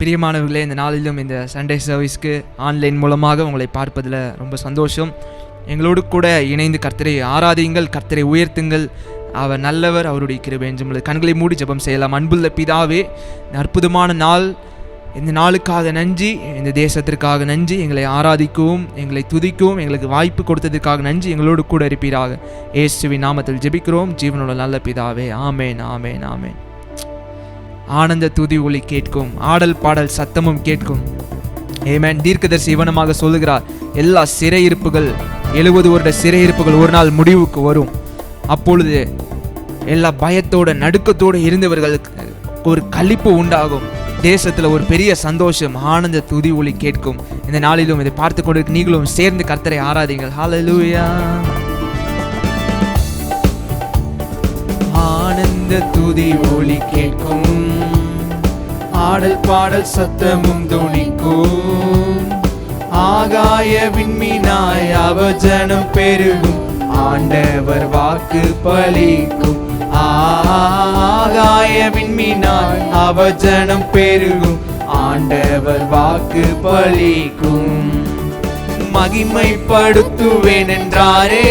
பிரியமானவர்களே, இந்த நாளிலும் இந்த சண்டே சர்வீஸ்க்கு ஆன்லைன் மூலமாக உங்களை பார்ப்பதில் ரொம்ப சந்தோஷம். எங்களோடு கூட இணைந்து கர்த்தரை ஆராதியுங்கள், கர்த்தரை உயர்த்துங்கள். அவர் நல்லவர், அவருடைய கிருபை என்றும் உள்ளது. கண்களை மூடி ஜெபம் செய்யலாம். அன்புள்ள பிதாவே, இந்த அற்புதமான நாள், இந்த நாளுக்காக நன்றி, இந்த தேசத்திற்காக நன்றி. எங்களை ஆராதிக்கவும், எங்களை துதிக்கவும், எங்களுக்கு வாய்ப்பு கொடுத்ததற்காக நன்றி. எங்களோடு கூட இருப்பீராக. இயேசுவின் நாமத்தில் ஜெபிக்கிறோம் ஜீவனுள்ள நல்ல பிதாவே. ஆமேன், ஆமேன், ஆமேன். ஆனந்த துதி ஒலி கேட்கும், ஆடல் பாடல் சத்தமும் கேட்கும். ஆமென். தீர்க்கதரிசி இவனமாக சொல்லுகிறார், எல்லா சிறையிருப்புகள் 70 வருட சிறையிருப்புகள் ஒரு நாள் முடிவுக்கு வரும். அப்பொழுது எல்லா பயத்தோட நடுக்கத்தோடு இருந்தவர்களுக்கு ஒரு களிப்பு உண்டாகும். தேசத்தில் ஒரு பெரிய சந்தோஷம், ஆனந்த துதி ஒலி கேட்கும். இந்த நாளிலும் இதை பார்த்து கொண்டு நீங்களும் சேர்ந்து கர்த்தரை ஆராதிங்கள். ஹல்லேலூயா. ஆனந்த துதி ஒலி கேட்கும், ஆடல் பாடல் சத்தமும் துணிக்கும். ஆகாய விண்மீனாய் அவஜனம் பெருகும், ஆண்டவர் வாக்கு பலிக்கும். ஆகாய விண்மீனாய் அவஜனம் பெருகும், ஆண்டவர் வாக்கு பலிக்கும். மகிமைப்படுத்துவேன் என்றாரே,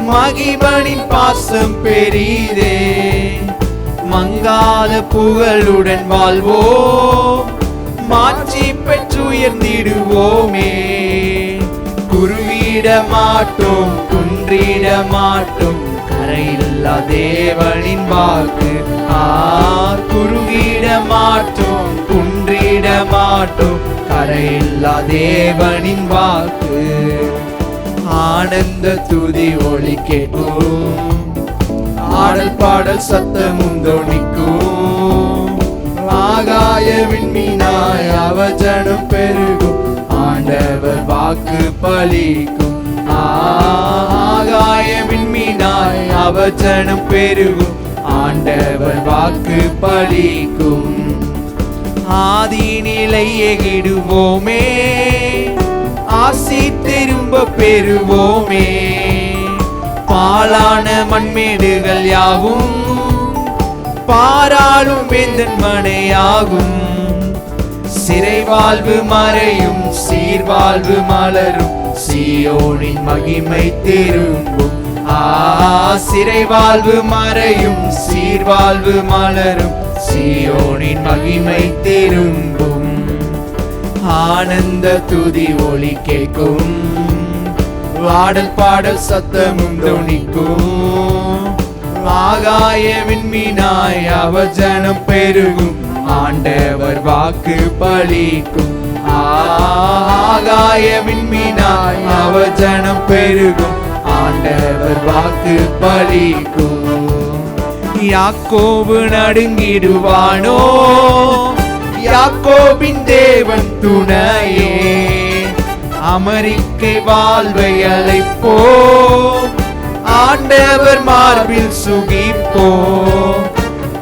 மகிமனின் பாசம் பெரிதே. மங்காத புகழுடன் வாழ்வோம், மாட்சி பெற்றுயர்ந்திடுவோமே. குருவிட மாட்டோம், குன்றிட மாட்டோம், கரையில்லா தேவனின் வாக்கு. குருவிட மாட்டோம், குன்றிட மாட்டோம், கரையில்லா தேவனின் வாக்கு. ஆனந்த துதி ஒலி கேட்கும், ஆடல் பாடல் சத்தமும் தொனிக்கும். ஆகாய விண்மீனாய் அவஜனம் பெருகும், ஆண்டவர் வாக்கு பலிக்கும். ஆகாய விண்மீனாய் அவஜனம் பெருகும், ஆண்டவர் வாக்கு பலிக்கும். ஆதி நிலை எகிடுவோமே, ஆசி திரும்ப பெறுவோமே. பாலான மண்மேடுகள் யாவும் பாராளும் வேந்தன் மனையாகும். சிறை வாழ்வு மறையும், சீர்வாழ்வு மலரும், சீயோனின் மகிமை திரும்பும். சிறை வாழ்வு மறையும், சீர்வாழ்வு மலரும், சீயோனின் மகிமை திரும்பும். ஆனந்த துதி ஒலி கேட்கும், ஆடல் பாடல் சத்தமும் தொனிக்கும். ஆகாய விண்மீனாய் அவஜனம் பெருகும், ஆண்டவர் வாக்கு பலிக்கும். ஆகாய விண்மீனாய் அவஜனம் பெருகும், ஆண்டவர் வாக்கு பலிக்கும். யாக்கோபு நடுங்கிடுவானோ, யாக்கோபின் தேவன் துணையே. அமெரிக்கை வாழ்வை அழைப்போம், ஆண்டவர் மார்பில் சுகிப்போம்.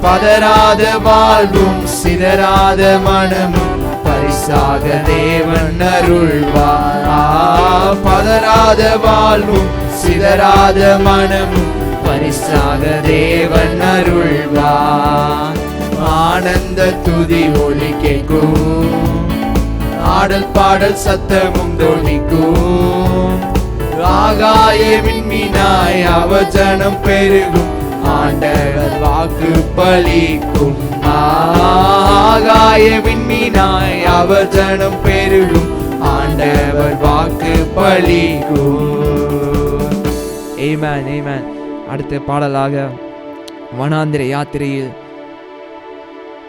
பதறாத வாழ்வும் சிதறாத மனமும் பரிசாக தேவன் அருள்வார். பதறாத வாழ்வும் சிதறாத மனமும் பரிசாக தேவன் அருள்வார். ஆனந்த துதி ஒலி கேட்கும், ஆடல் பாடல் சத்தமும் தொனிக்கும். ஆகாய விண்மீனாய் அவஜனம் பெருகும், ஆண்டவர் வாக்கு பலிக்கும். ஆகாய விண்மீனாய் அவஜனம் பெருகும், ஆண்டவர் வாக்கு பலிக்கும். ஆமென், ஆமென். அடுத்த பாடலாக வனாந்திர யாத்திரையில்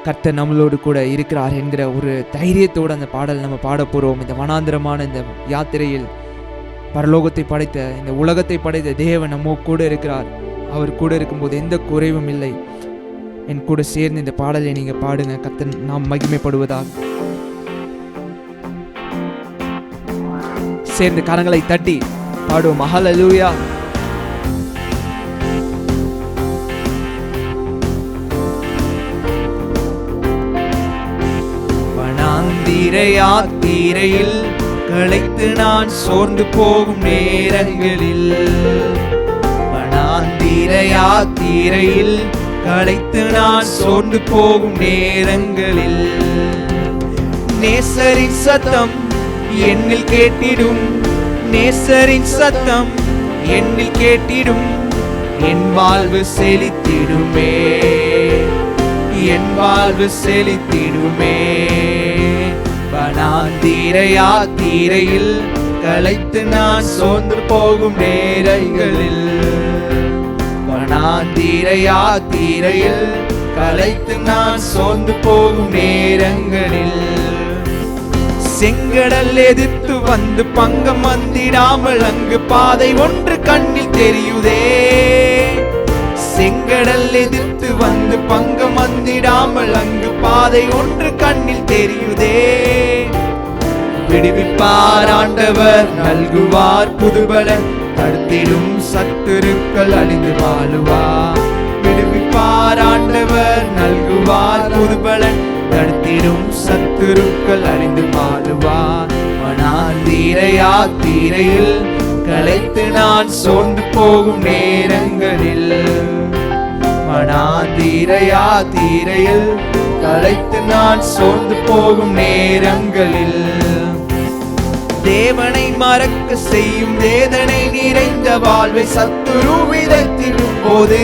கர்த்தர் நம்மளோடு கூட இருக்கிறார் என்கிற ஒரு தைரியத்தோடு அந்த பாடல் நம்ம பாட போகிறோம். இந்த வனாந்திரமான இந்த யாத்திரையில் பரலோகத்தை படைத்த, இந்த உலகத்தை படைத்த தேவன் நம்ம கூட இருக்கிறார். அவர் கூட இருக்கும்போது எந்த குறைவும் இல்லை. என் கூட சேர்ந்து இந்த பாடலை நீங்க பாடுங்க. கர்த்தர் நாம் மகிமைப்படுவதாக. சேர்ந்து கரங்களை தட்டி பாடுவோம். ஹல்லேலூயா. யாத்திரையில் களைத்து நான் சோர்ந்து போகும் நேரங்களில், வனாந்திர யாத்திரையில் களைத்து நான் சோர்ந்து போகும் நேரங்களில் நேசரின் சத்தம் என்னில் கேட்டிடும், நேசரின் சத்தம் என்னில் கேட்டிடும். என் வாழ்வு செழித்திடுமே, என் வாழ்வு செழித்திடுமே. வனாந்தீரையா தீரையில் களைத்து நான் சோர்ந்து போகும் நேரங்களில், வனாந்தீரையா தீரையில் களைத்து நான் சோர்ந்து போகும் நேரங்களில், செங்கடல் எதிர்த்து வந்து பங்கம் வந்திடாமல் அங்கு பாதை ஒன்று கண்ணில் தெரியுதே. செங்கடல் எதிர்த்து வந்து பங்கம் வந்திடாமல் அங்கு பாதை ஒன்று கண்ணில் தெரியுதே. விடுவிப்பார் ஆண்டவர், நல்குவார் புதுபலன், தடுத்திடும் சத்துருக்கள் அழிந்து வாழுவார். விடுவிப்பார் ஆண்டவர், நல்குவார் புதுபலன், தடுத்திடும் சத்துருக்கள் அழிந்து வாழுவார். வனாந்தீரையா தீரையில் களைத்து நான் சோர்ந்து போகும் நேரங்களில், வனாந்தீரையா தீரையில் களைத்து நான் சோர்ந்து போகும் நேரங்களில், தேவனை மறக்க செய்யும் வேதனை நிறைந்த வாழ்வை சத்துரு விதைத்திடும் போது,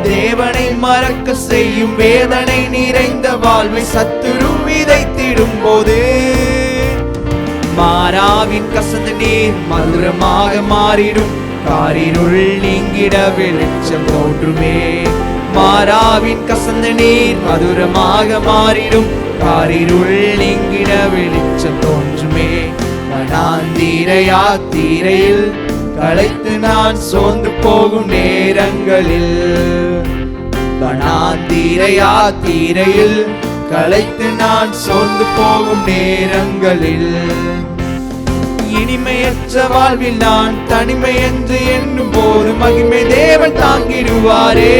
தேவனை மறக்க செய்யும் வேதனை நிறைந்த வாழ்வை சத்துரு விதைத்திடும் போது, மாறாவின் கசந்த நீர் மதுரமாக மாறிடும், காரிருள் நீங்கிட வெளிச்சம் தோன்றுமே. மாறாவின் கசந்த நீர் மதுரமாக மாறிடும், காரிருள் நீங்கிட வெளிச்சம் தோன்றுமே. வனாந்தீரையா தீரையில் களைத்து நான் சோர்ந்து போகும் நேரங்களில், வனாந்தீரையா தீரையில் களைத்து நான் சோர்ந்து போகும் நேரங்களில், இனிமையற்ற வாழ்வில் நான் தனிமை என்று எண்ணும் போது மகிமை தேவன் தாங்கிடுவாரே.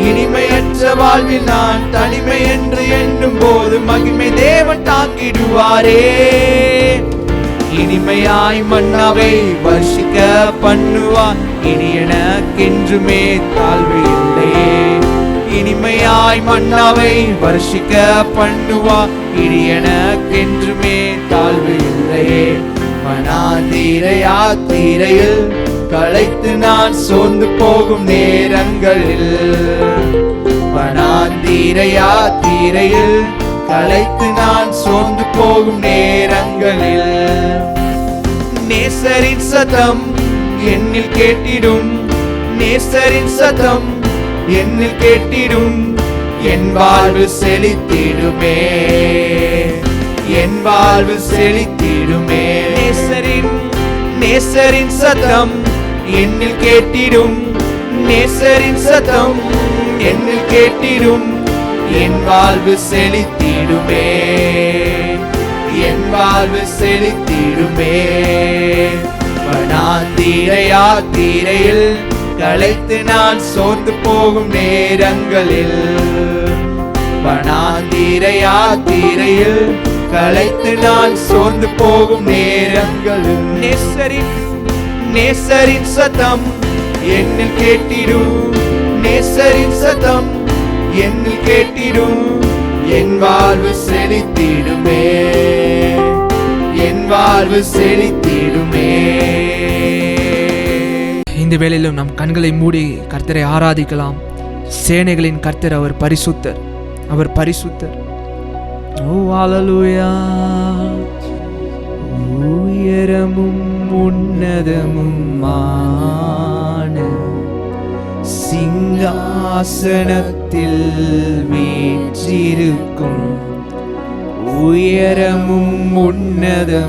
இனிமையற்ற வாழ்வில் நான் தனிமை என்று எண்ணும் போது மகிமை தேவன் தாங்கிடுவாரே. இனிமையாய் மன்னாவை வர்ஷிக்க பண்ணுவார், இனி எனக்கென்றுமே தாழ்வு இல்லையே. இனிமையாய் மன்னாவை வர்ஷிக்க பண்ணுவார், இனி எனக்கென்றுமே தாழ்வு இல்லையே. வனாந்தீரையா தீரையில் களைத்து நான் சோர்ந்து போகும் நேரங்களில், வனாந்தீரையா தீரையில் களைத்து நான் சோர்ந்து போகும் நேரங்களில், நேசரின் சத்தம் என்னில் கேட்டிடும், நேசரின் சத்தம் என்னில் கேட்டிடும். என் வாழ்வு செழித்திடுமே, என் வாழ்வு செழித்திடுமே. நேசரின் சத்தம் என்னில் கேட்டிடும், நேசரின் சத்தம் என்னில் கேட்டிடும். என் வாழ்வு செழித்திடுமே, என் வாழ்வு செழித்திடுமே. வனாந்தீரையா தீரையில் களைத்து நான் சோர்ந்து போகும் நேரங்களில், வனாந்தீரையா தீரையில் களைத்து நான் சோர்ந்து போகும் நேரங்களில், நேசரின் சத்தம் என்னில் கேட்டிடும், நேசரின் சத்தம் என்னில் கேட்டிடும். என் வாழ்வு செழித்திடுமே, என் வாழ்வு செழித்திடுமே. இந்த வேளையிலும் நம் கண்களை மூடி கர்த்தரை ஆராதிக்கலாம். சேனைகளின் கர்த்தர் அவர் பரிசுத்தர், அவர் பரிசுத்தர். ஓ ஹல்லேலூயா. உயரமும் உன்னதமுமான சிங்காசனத்தில் வீற்றிருக்கும், உயரமும் உன்னதமுமான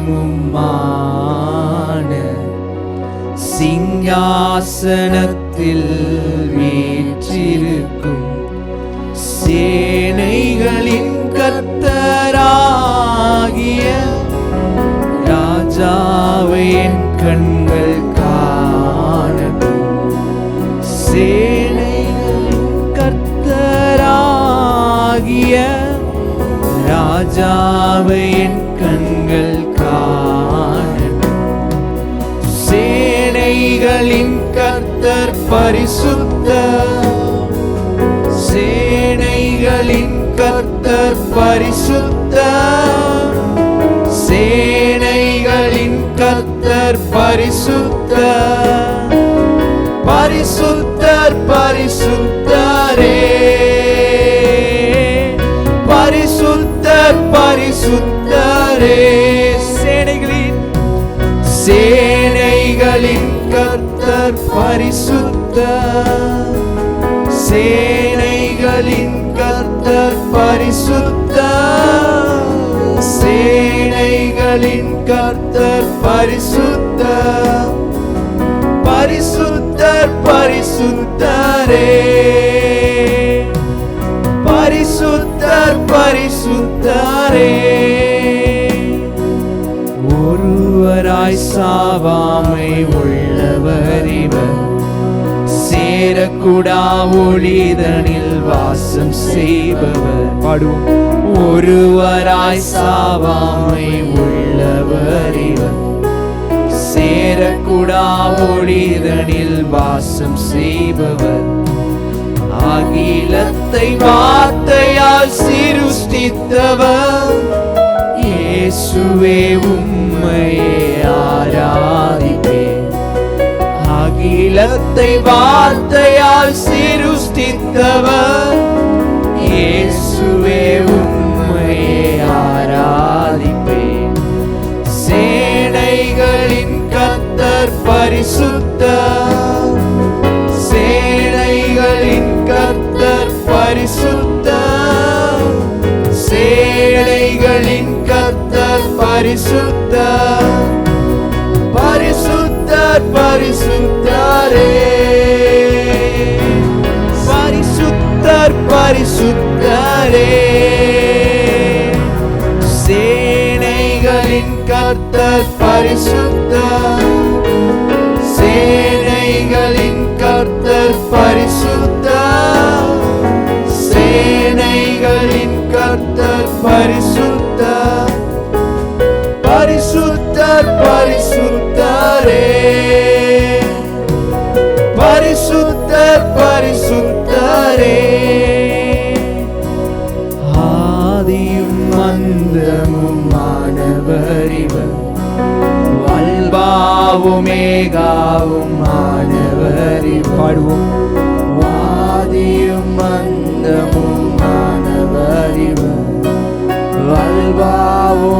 சிங்காசனத்தில் வீற்றிருக்கும், சேனைகளின் கர்த்தராகிய ராஜாவை என் கண்கள் காணட்டும். சேனைகளின் கர்த்தராகிய ராஜாவை என் கண்கள் காணட்டும். சேனைகளின் கர்த்தர் பரிசுத்தர், சேனைகளின் கர்த்தர் கர்த்தர் பரிசுத்தர், சேனைகளின் கர்த்தர் பரிசுத்தர், பரிசுத்தர் பரிசுத்தரே, பரிசுத்தர் பரிசுத்தரே, சேனைகளின் கர்த்தர் பரிசுத்தர், சேனைகளின் கர்த்தர் பரிசுத்தர், சேனைகளின் கர்த்தர் பரிசுத்தர், பரிசுத்தர் பரிசுத்தரே, பரிசுத்தர் பரிசுத்தரே. ஒருவராய் சாவாமை உள்ளவர் இவர், சேரக்கூடா ஒளிதனில் வாசம் செய்பவர். பாடுவோம். ஒருவராய் சாவாமை உள்ளவர் இவர், சேரக்கூடா ஒளிதனில் வாசம் செய்பவர். அகிலத்தை வார்த்தையால் சிருஷ்டித்தவர், இயேசுவே உம்மையே ஆராதிப்பேன். அகிலத்தை வார்த்தையால் சிருஷ்டித்தவர், இயேசுவே உம்மையே ஆராதிப்பேன். சேனைகளின் கர்த்தர் பரிசுத்தர், சேனைகளின் கர்த்தர் பரிசுத்தர், சேனைகளின் கர்த்தர் பரிசுத்தர், பரிசுத்தர் பரிசுத்தரே, பரிசுத்தர் பரிசுத்தரே, சேனைகளின் கர்த்தர் பரிசுத்தர், சேனைகளின் கர்த்தர் பரிசுத்தர், சேனைகளின் கர்த்தர் பரிசுத்தர், பரிசுத்தர் பரிசுத்தரே, பரிசுத்தர் பரிசுத்தரே. ஆதியும் அந்தமுமானவர் இவர், அல்பாவுமேகாவும் ஆனவர் இவர். பாடுவோம். ஆதியும் அந்தமுமானவர் இவர், அல்பாவுமேகாவும்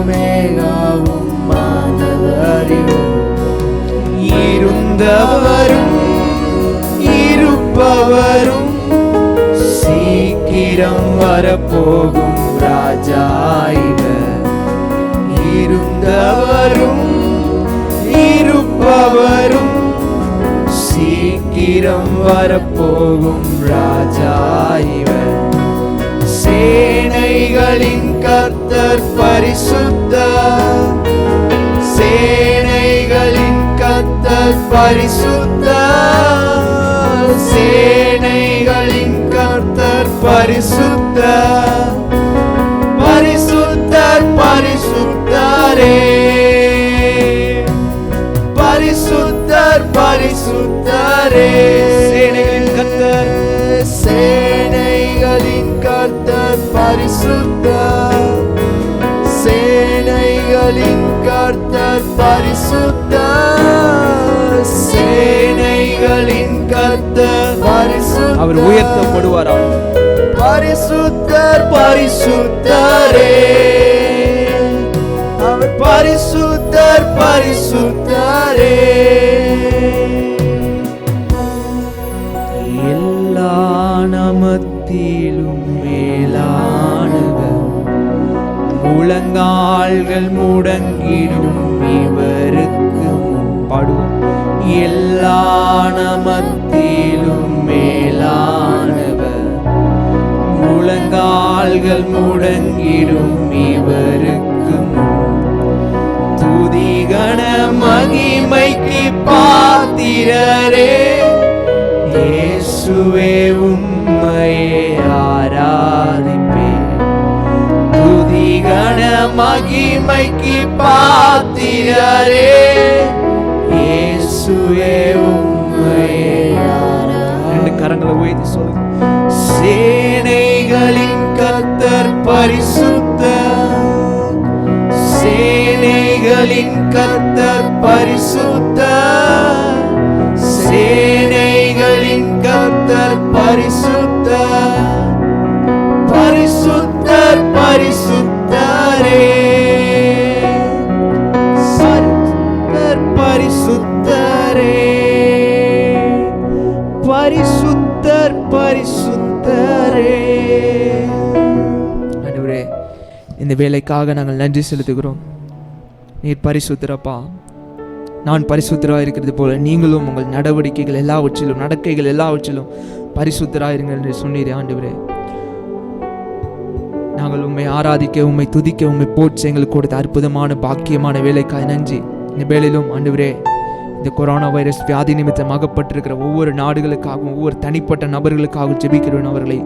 ஆனவர் இவர். இருந்தவரும் இருப்பவரும் சீக்கிரம் வரப்போகும் ராஜா இவர். இருந்தவரும் இருப்பவரும் சீக்கிரம் வரப்போகும் ராஜா இவர். சேனைகளின் கர்த்தர் பரிசுத்தர், சேனைகளின் கர்த்தர் பரிசுத்தர், சேனைகளின் கர்த்தர் பரிசுத்தர், பரிசுத்தர் பரிசுத்தரே, பரிசுத்தர் பரிசுத்தரே. சேனைகளின் கர்த்தர், சேனைகளின் கர்த்தர் பரிசுத்தர், சேனைகளின் கர்த்தர் பரிசுத்தர், சேனைகளின் கர்த்தர் பரிசுத்தர். அவர் உயர்த்தப்படுவாராம். பரிசுத்தர் பரிசுத்தரே, அவர் பரிசுத்தர் பரிசுத்தரே. எல்லா நமத்திலும் மேலானவர், முழங்கால்கள் முடங்கிடும் இவருக்கு முன்பாடுவோம். எல்லா நமத்திலும் மேலானவர், முழங்கால்கள் முடங்கிடும் இவருக்கு முன். துதிகண மகிமைக்கு பாத்திரரே, இயேசுவே உம்மையே ஆராதிப்பேன். துதிகண மகிமைக்கு பாத்திரரே, இயேசுவே உம்மையே ஆராதிப்பேன். ரெண்டு கரங்களை உயர்த்தி சொல்லுங்க. சேனைகளின் கர்த்தர் பரிசுத்தர், சேனைகளின் கர்த்தர் பரிசுத்தர், சேனைகளின் கர்த்தர் பரிசுத்தர், பரிசுத்தர் பரிசுத்தரே, கர்த்தர் பரிசுத்தரே, பரிசுத்தர் பரிசுத்தரே. ஆண்டவரே, இந்த வேலைக்காக நாங்கள் நன்றி செலுத்துகிறோம். நீர் பரிசுத்தரப்பா. நான் பரிசுத்தராக இருக்கிறது போல நீங்களும் உங்கள் நடவடிக்கைகள் எல்லாவற்றிலும், நடக்கைகள் எல்லாவற்றிலும் பரிசுத்தராக இருங்கள் என்று சொன்னீரே ஆண்டவரே. நாங்கள் உம்மை ஆராதிக்க, உம்மை துதிக்க, உம்மை போற்ற எங்களுக்கு கொடுத்த அற்புதமான பாக்கியமான வேலைக்காய் நன்றி. இந்த வேலையிலும் ஆண்டவரே, இந்த கொரோனா வைரஸ் வியாதி நிமித்தம் அகப்பட்டிருக்கிற ஒவ்வொரு நாடுகளுக்காகவும், ஒவ்வொரு தனிப்பட்ட நபர்களுக்காகவும் ஜெபிக்கிறோம். அவர்களை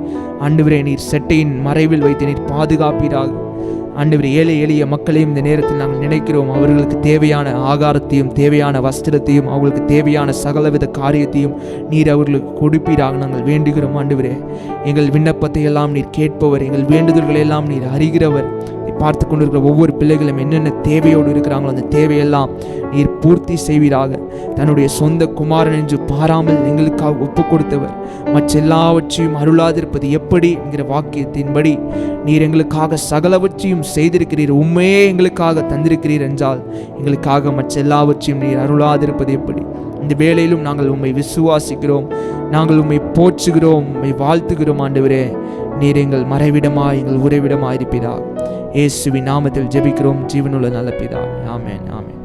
ஆண்டவரே நீர் செட்டையின் மறைவில் வைத்து நீர் பாதுகாப்பீராக. ஆண்டவரே, ஏழை எளிய மக்களையும் இந்த நேரத்தில் நாங்கள் நினைக்கிறோம். அவர்களுக்கு தேவையான ஆகாரத்தையும், தேவையான வஸ்திரத்தையும், அவர்களுக்கு தேவையான சகலவித காரியத்தையும் நீர் அவர்களுக்கு கொடுப்பீராக நாங்கள் வேண்டுகிறோம். ஆண்டவரே, எங்கள் விண்ணப்பத்தை எல்லாம் நீர் கேட்பவர், எங்கள் வேண்டுதல்களை எல்லாம் நீர் அறிகிறவர். பார்த்து கொண்டிருக்கிற ஒவ்வொரு பிள்ளைகளும் என்னென்ன தேவையோடு இருக்கிறாங்களோ அந்த தேவையெல்லாம் நீர் பூர்த்தி செய்வீராக. தன்னுடைய சொந்த குமாரன் என்று பாராமல் எங்களுக்காக ஒப்பு கொடுத்தவர், மற்ற எல்லாவற்றையும் அருளாதிருப்பது எப்படி என்கிற வாக்கியத்தின்படி நீர் எங்களுக்காக சகலவற்றையும் செய்திருக்கிறீர். உண்மையே எங்களுக்காக தந்திருக்கிறீர் என்றால் எங்களுக்காக மற்ற எல்லாவற்றையும் நீர் அருளாதிருப்பது எப்படி? இந்த வேளையிலும் நாங்கள் உம்மை விசுவாசிக்கிறோம், நாங்கள் உம்மை போற்றுகிறோம், உம்மை வாழ்த்துகிறோம். ஆண்டவரே, நீர் எங்கள் மறைவிடமாய், எங்கள் உறைவிடமாய் இருப்பீராக. இயேசுவின் நாமத்தில் ஜெபிக்கிறோம் ஜீவனுள்ள நல்ல பிதாவே. ஆமென், ஆமென்.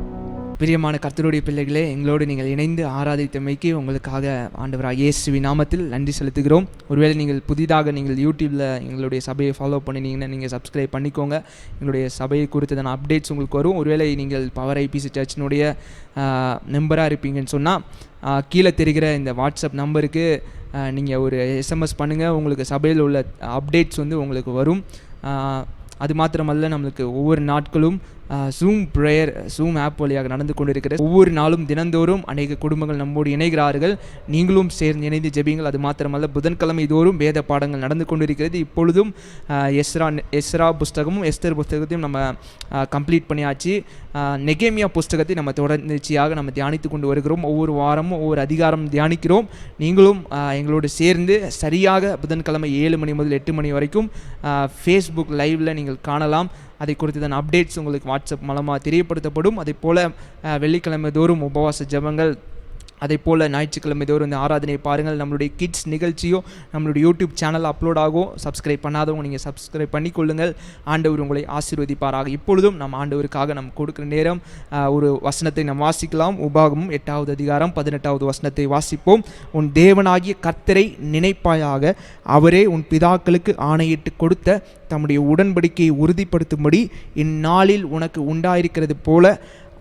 பிரியமான கர்த்தருடைய பிள்ளைகளே, எங்களோடு நீங்கள் இணைந்து ஆராதித்தமைக்கு உங்களுக்காக ஆண்டவராக இயேசுவின் நாமத்தில் நன்றி செலுத்துகிறோம். ஒருவேளை நீங்கள் புதிதாக நீங்கள் யூடியூப்பில் எங்களுடைய சபையை ஃபாலோ பண்ணினீங்கன்னா நீங்கள் சப்ஸ்கிரைப் பண்ணிக்கோங்க. எங்களுடைய சபையை குறித்ததான அப்டேட்ஸ் உங்களுக்கு வரும். ஒருவேளை நீங்கள் பவர் ஐபிசி சர்ச்சினுடைய மெம்பராக இருப்பீங்கன்னு சொன்னால் கீழே தெரிகிற இந்த வாட்ஸ்அப் நம்பருக்கு நீங்கள் ஒரு எஸ்எம்எஸ் பண்ணுங்கள். உங்களுக்கு சபையில் உள்ள அப்டேட்ஸ் உங்களுக்கு வரும். அது மாத்திரமல்ல, நம்மளுக்கு ஒவ்வொரு நாட்களும் ஜூம் ஆப் வழியாக நடந்து கொண்டிருக்கிறது. ஒவ்வொரு நாளும் தினந்தோறும் அநேக குடும்பங்கள் நம்மோடு இணைகிறார்கள். நீங்களும் சேர்ந்து இணைந்து ஜெபிங்கள். அது மாத்திரமல்ல, புதன்கிழமை தோறும் வேத பாடங்கள் நடந்து கொண்டிருக்கிறது. இப்பொழுதும் எஸ்ரா புஸ்தகமும் எஸ்தர் புஸ்தகத்தையும் நம்ம கம்ப்ளீட் பண்ணியாச்சு. நெகேமியா புஸ்தகத்தை நம்ம தொடர்ச்சியாக நம்ம தியானித்து கொண்டு வருகிறோம். ஒவ்வொரு வாரமும் ஒவ்வொரு அதிகாரம் தியானிக்கிறோம். நீங்களும் எங்களோடு சேர்ந்து சரியாக புதன்கிழமை 7 மணி முதல் 8 மணி வரைக்கும் ஃபேஸ்புக் லைவில் நீங்கள் காணலாம். அதை குறித்ததான அப்டேட்ஸ் உங்களுக்கு வாட்ஸ்அப் மூலமாக தெரியப்படுத்தப்படும். அதே போல் வெள்ளிக்கிழமை தோறும் உபவாச ஜெபங்கள், அதே போல் ஞாயிற்றுக்கிழமை தோறும் இந்த ஆராதனை பாருங்கள். நம்மளுடைய கிட்ஸ் நிகழ்ச்சியோ நம்மளுடைய யூடியூப் சேனல் அப்லோட் ஆகும். சப்ஸ்கிரைப் பண்ணாதவங்க நீங்கள் சப்ஸ்கிரைப் பண்ணிக்கொள்ளுங்கள். ஆண்டவர் உங்களை ஆசீர்வதிப்பாராக. இப்பொழுதும் நம்ம ஆண்டவருக்காக நம்ம கொடுக்குற நேரம் ஒரு வசனத்தை நாம் வாசிக்கலாம். உபாகமம் 8வது அதிகாரம் 18வது வசனத்தை வாசிப்போம். உன் தேவனாகிய கர்த்தரை நினைப்பாயாக, அவரே உன் பிதாக்களுக்கு ஆணையிட்டு கொடுத்த தம்முடைய உடன்படிக்கையை உறுதிப்படுத்தும்படி இந்நாளில் உனக்கு உண்டாயிருக்கிறது போல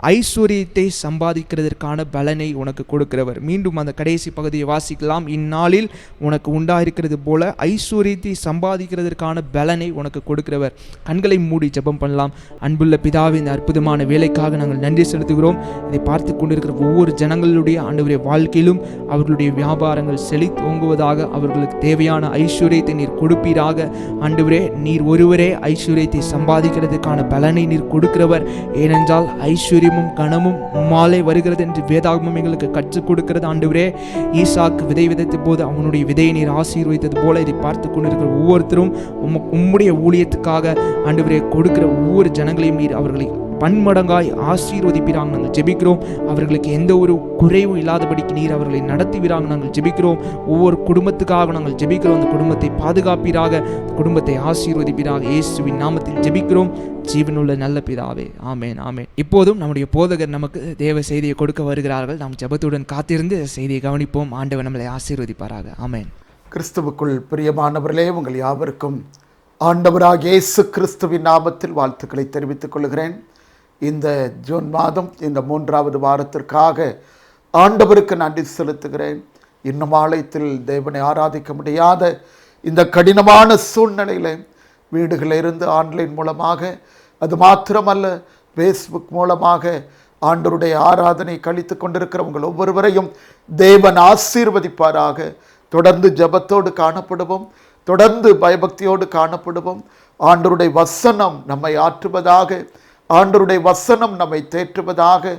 ஐஸ்வர்யத்தை சம்பாதிக்கிறதற்கான பலனை உனக்கு கொடுக்கிறவர். மீண்டும் அந்த கடைசி பகுதியை வாசிக்கலாம். இந்நாளில் உனக்கு உண்டாயிருக்கிறது போல ஐஸ்வர்யத்தை சம்பாதிக்கிறதற்கான பலனை உனக்கு கொடுக்கிறவர். கண்களை மூடி ஜெபம் பண்ணலாம். அன்புள்ள பிதாவே, இந்த அற்புதமான வேலைக்காக நாங்கள் நன்றி செலுத்துகிறோம். இதை பார்த்து கொண்டிருக்கிற ஒவ்வொரு ஜனங்களுடைய ஆண்டவருடைய வாழ்க்கையிலும் அவர்களுடைய வியாபாரங்கள் செழித்தோங்குவதாக, அவர்களுக்கு தேவையான ஐஸ்வர்யத்தை நீர் கொடுப்பீராக. ஆண்டவரே, நீர் ஒருவரே ஐஸ்வர்யத்தை சம்பாதிக்கிறதுக்கான பலனை நீர் கொடுக்கிறவர். ஏனென்றால் ஐஸ்வர்யம் கனமும் மாலை வருகிறது என்று வேதாகமம் எங்களுக்கு கற்றுக் கொடுக்கிறது. ஆண்டவரே, ஈசாக்கு விதை விதைத்த போது அவனுடைய விதையை நீர் ஆசீர்வதித்தது போல இதை பார்த்து கொண்டிருக்கிற ஒவ்வொருத்தரும் உம்முடைய ஊழியத்துக்காக ஆண்டவரே கொடுக்கிற ஒவ்வொரு ஜனங்களையும் நீர் அவர்களை பன்மடங்காய் ஆசீர்வதிப்பீராங்க. நாங்கள் ஜெபிக்கிறோம். அவர்களுக்கு எந்த ஒரு குறைவும் இல்லாதபடிக்கு நீர் அவர்களை நடத்துவீராங்க. நாங்கள் ஜெபிக்கிறோம். ஒவ்வொரு குடும்பத்துக்காக நாங்கள் ஜெபிக்கிறோம். அந்த குடும்பத்தை பாதுகாப்பீராக, குடும்பத்தை ஆசீர்வதிப்பீராக. இயேசுவின் நாமத்தில் ஜெபிக்கிறோம் ஜீவனுள்ள நல்ல பிதாவே. ஆமென், ஆமென். இப்போதும் நம்முடைய போதகர் நமக்கு தேவ செய்தியை கொடுக்க வருகிறார்கள். நாம் ஜெபத்துடன் காத்திருந்து செய்தியை கவனிப்போம். ஆண்டவர் நம்மளை ஆசீர்வதிப்பாராக. ஆமென். கிறிஸ்துவுக்குள் பிரியமானவர்களே, உங்கள் யாவருக்கும் ஆண்டவராகிய இயேசு கிறிஸ்துவின் நாமத்தில் வாழ்த்துக்களை தெரிவித்துக் கொள்கிறேன். இந்த ஜூன் மாதம் இந்த 3வது வாரத்திற்காக ஆண்டவருக்கு நன்றி செலுத்துகிறேன். இன்னும் ஆலயத்தில் தேவனை ஆராதிக்க முடியாத இந்த கடினமான சூழ்நிலையில் வீடுகளில் இருந்து ஆன்லைன் மூலமாக, அது மாத்திரமல்ல ஃபேஸ்புக் மூலமாக ஆண்டவருடைய ஆராதனை கழித்து கொண்டிருக்கிற உங்கள் ஒவ்வொருவரையும் தேவன் ஆசீர்வதிப்பாராக. தொடர்ந்து ஜெபத்தோடு காணப்படுவோம். தொடர்ந்து பயபக்தியோடு காணப்படுவோம். ஆண்டவருடைய வசனம் நம்மை ஆற்றுவதாக, ஆண்டவருடைய வசனம் நம்மை தேற்றுவதாக.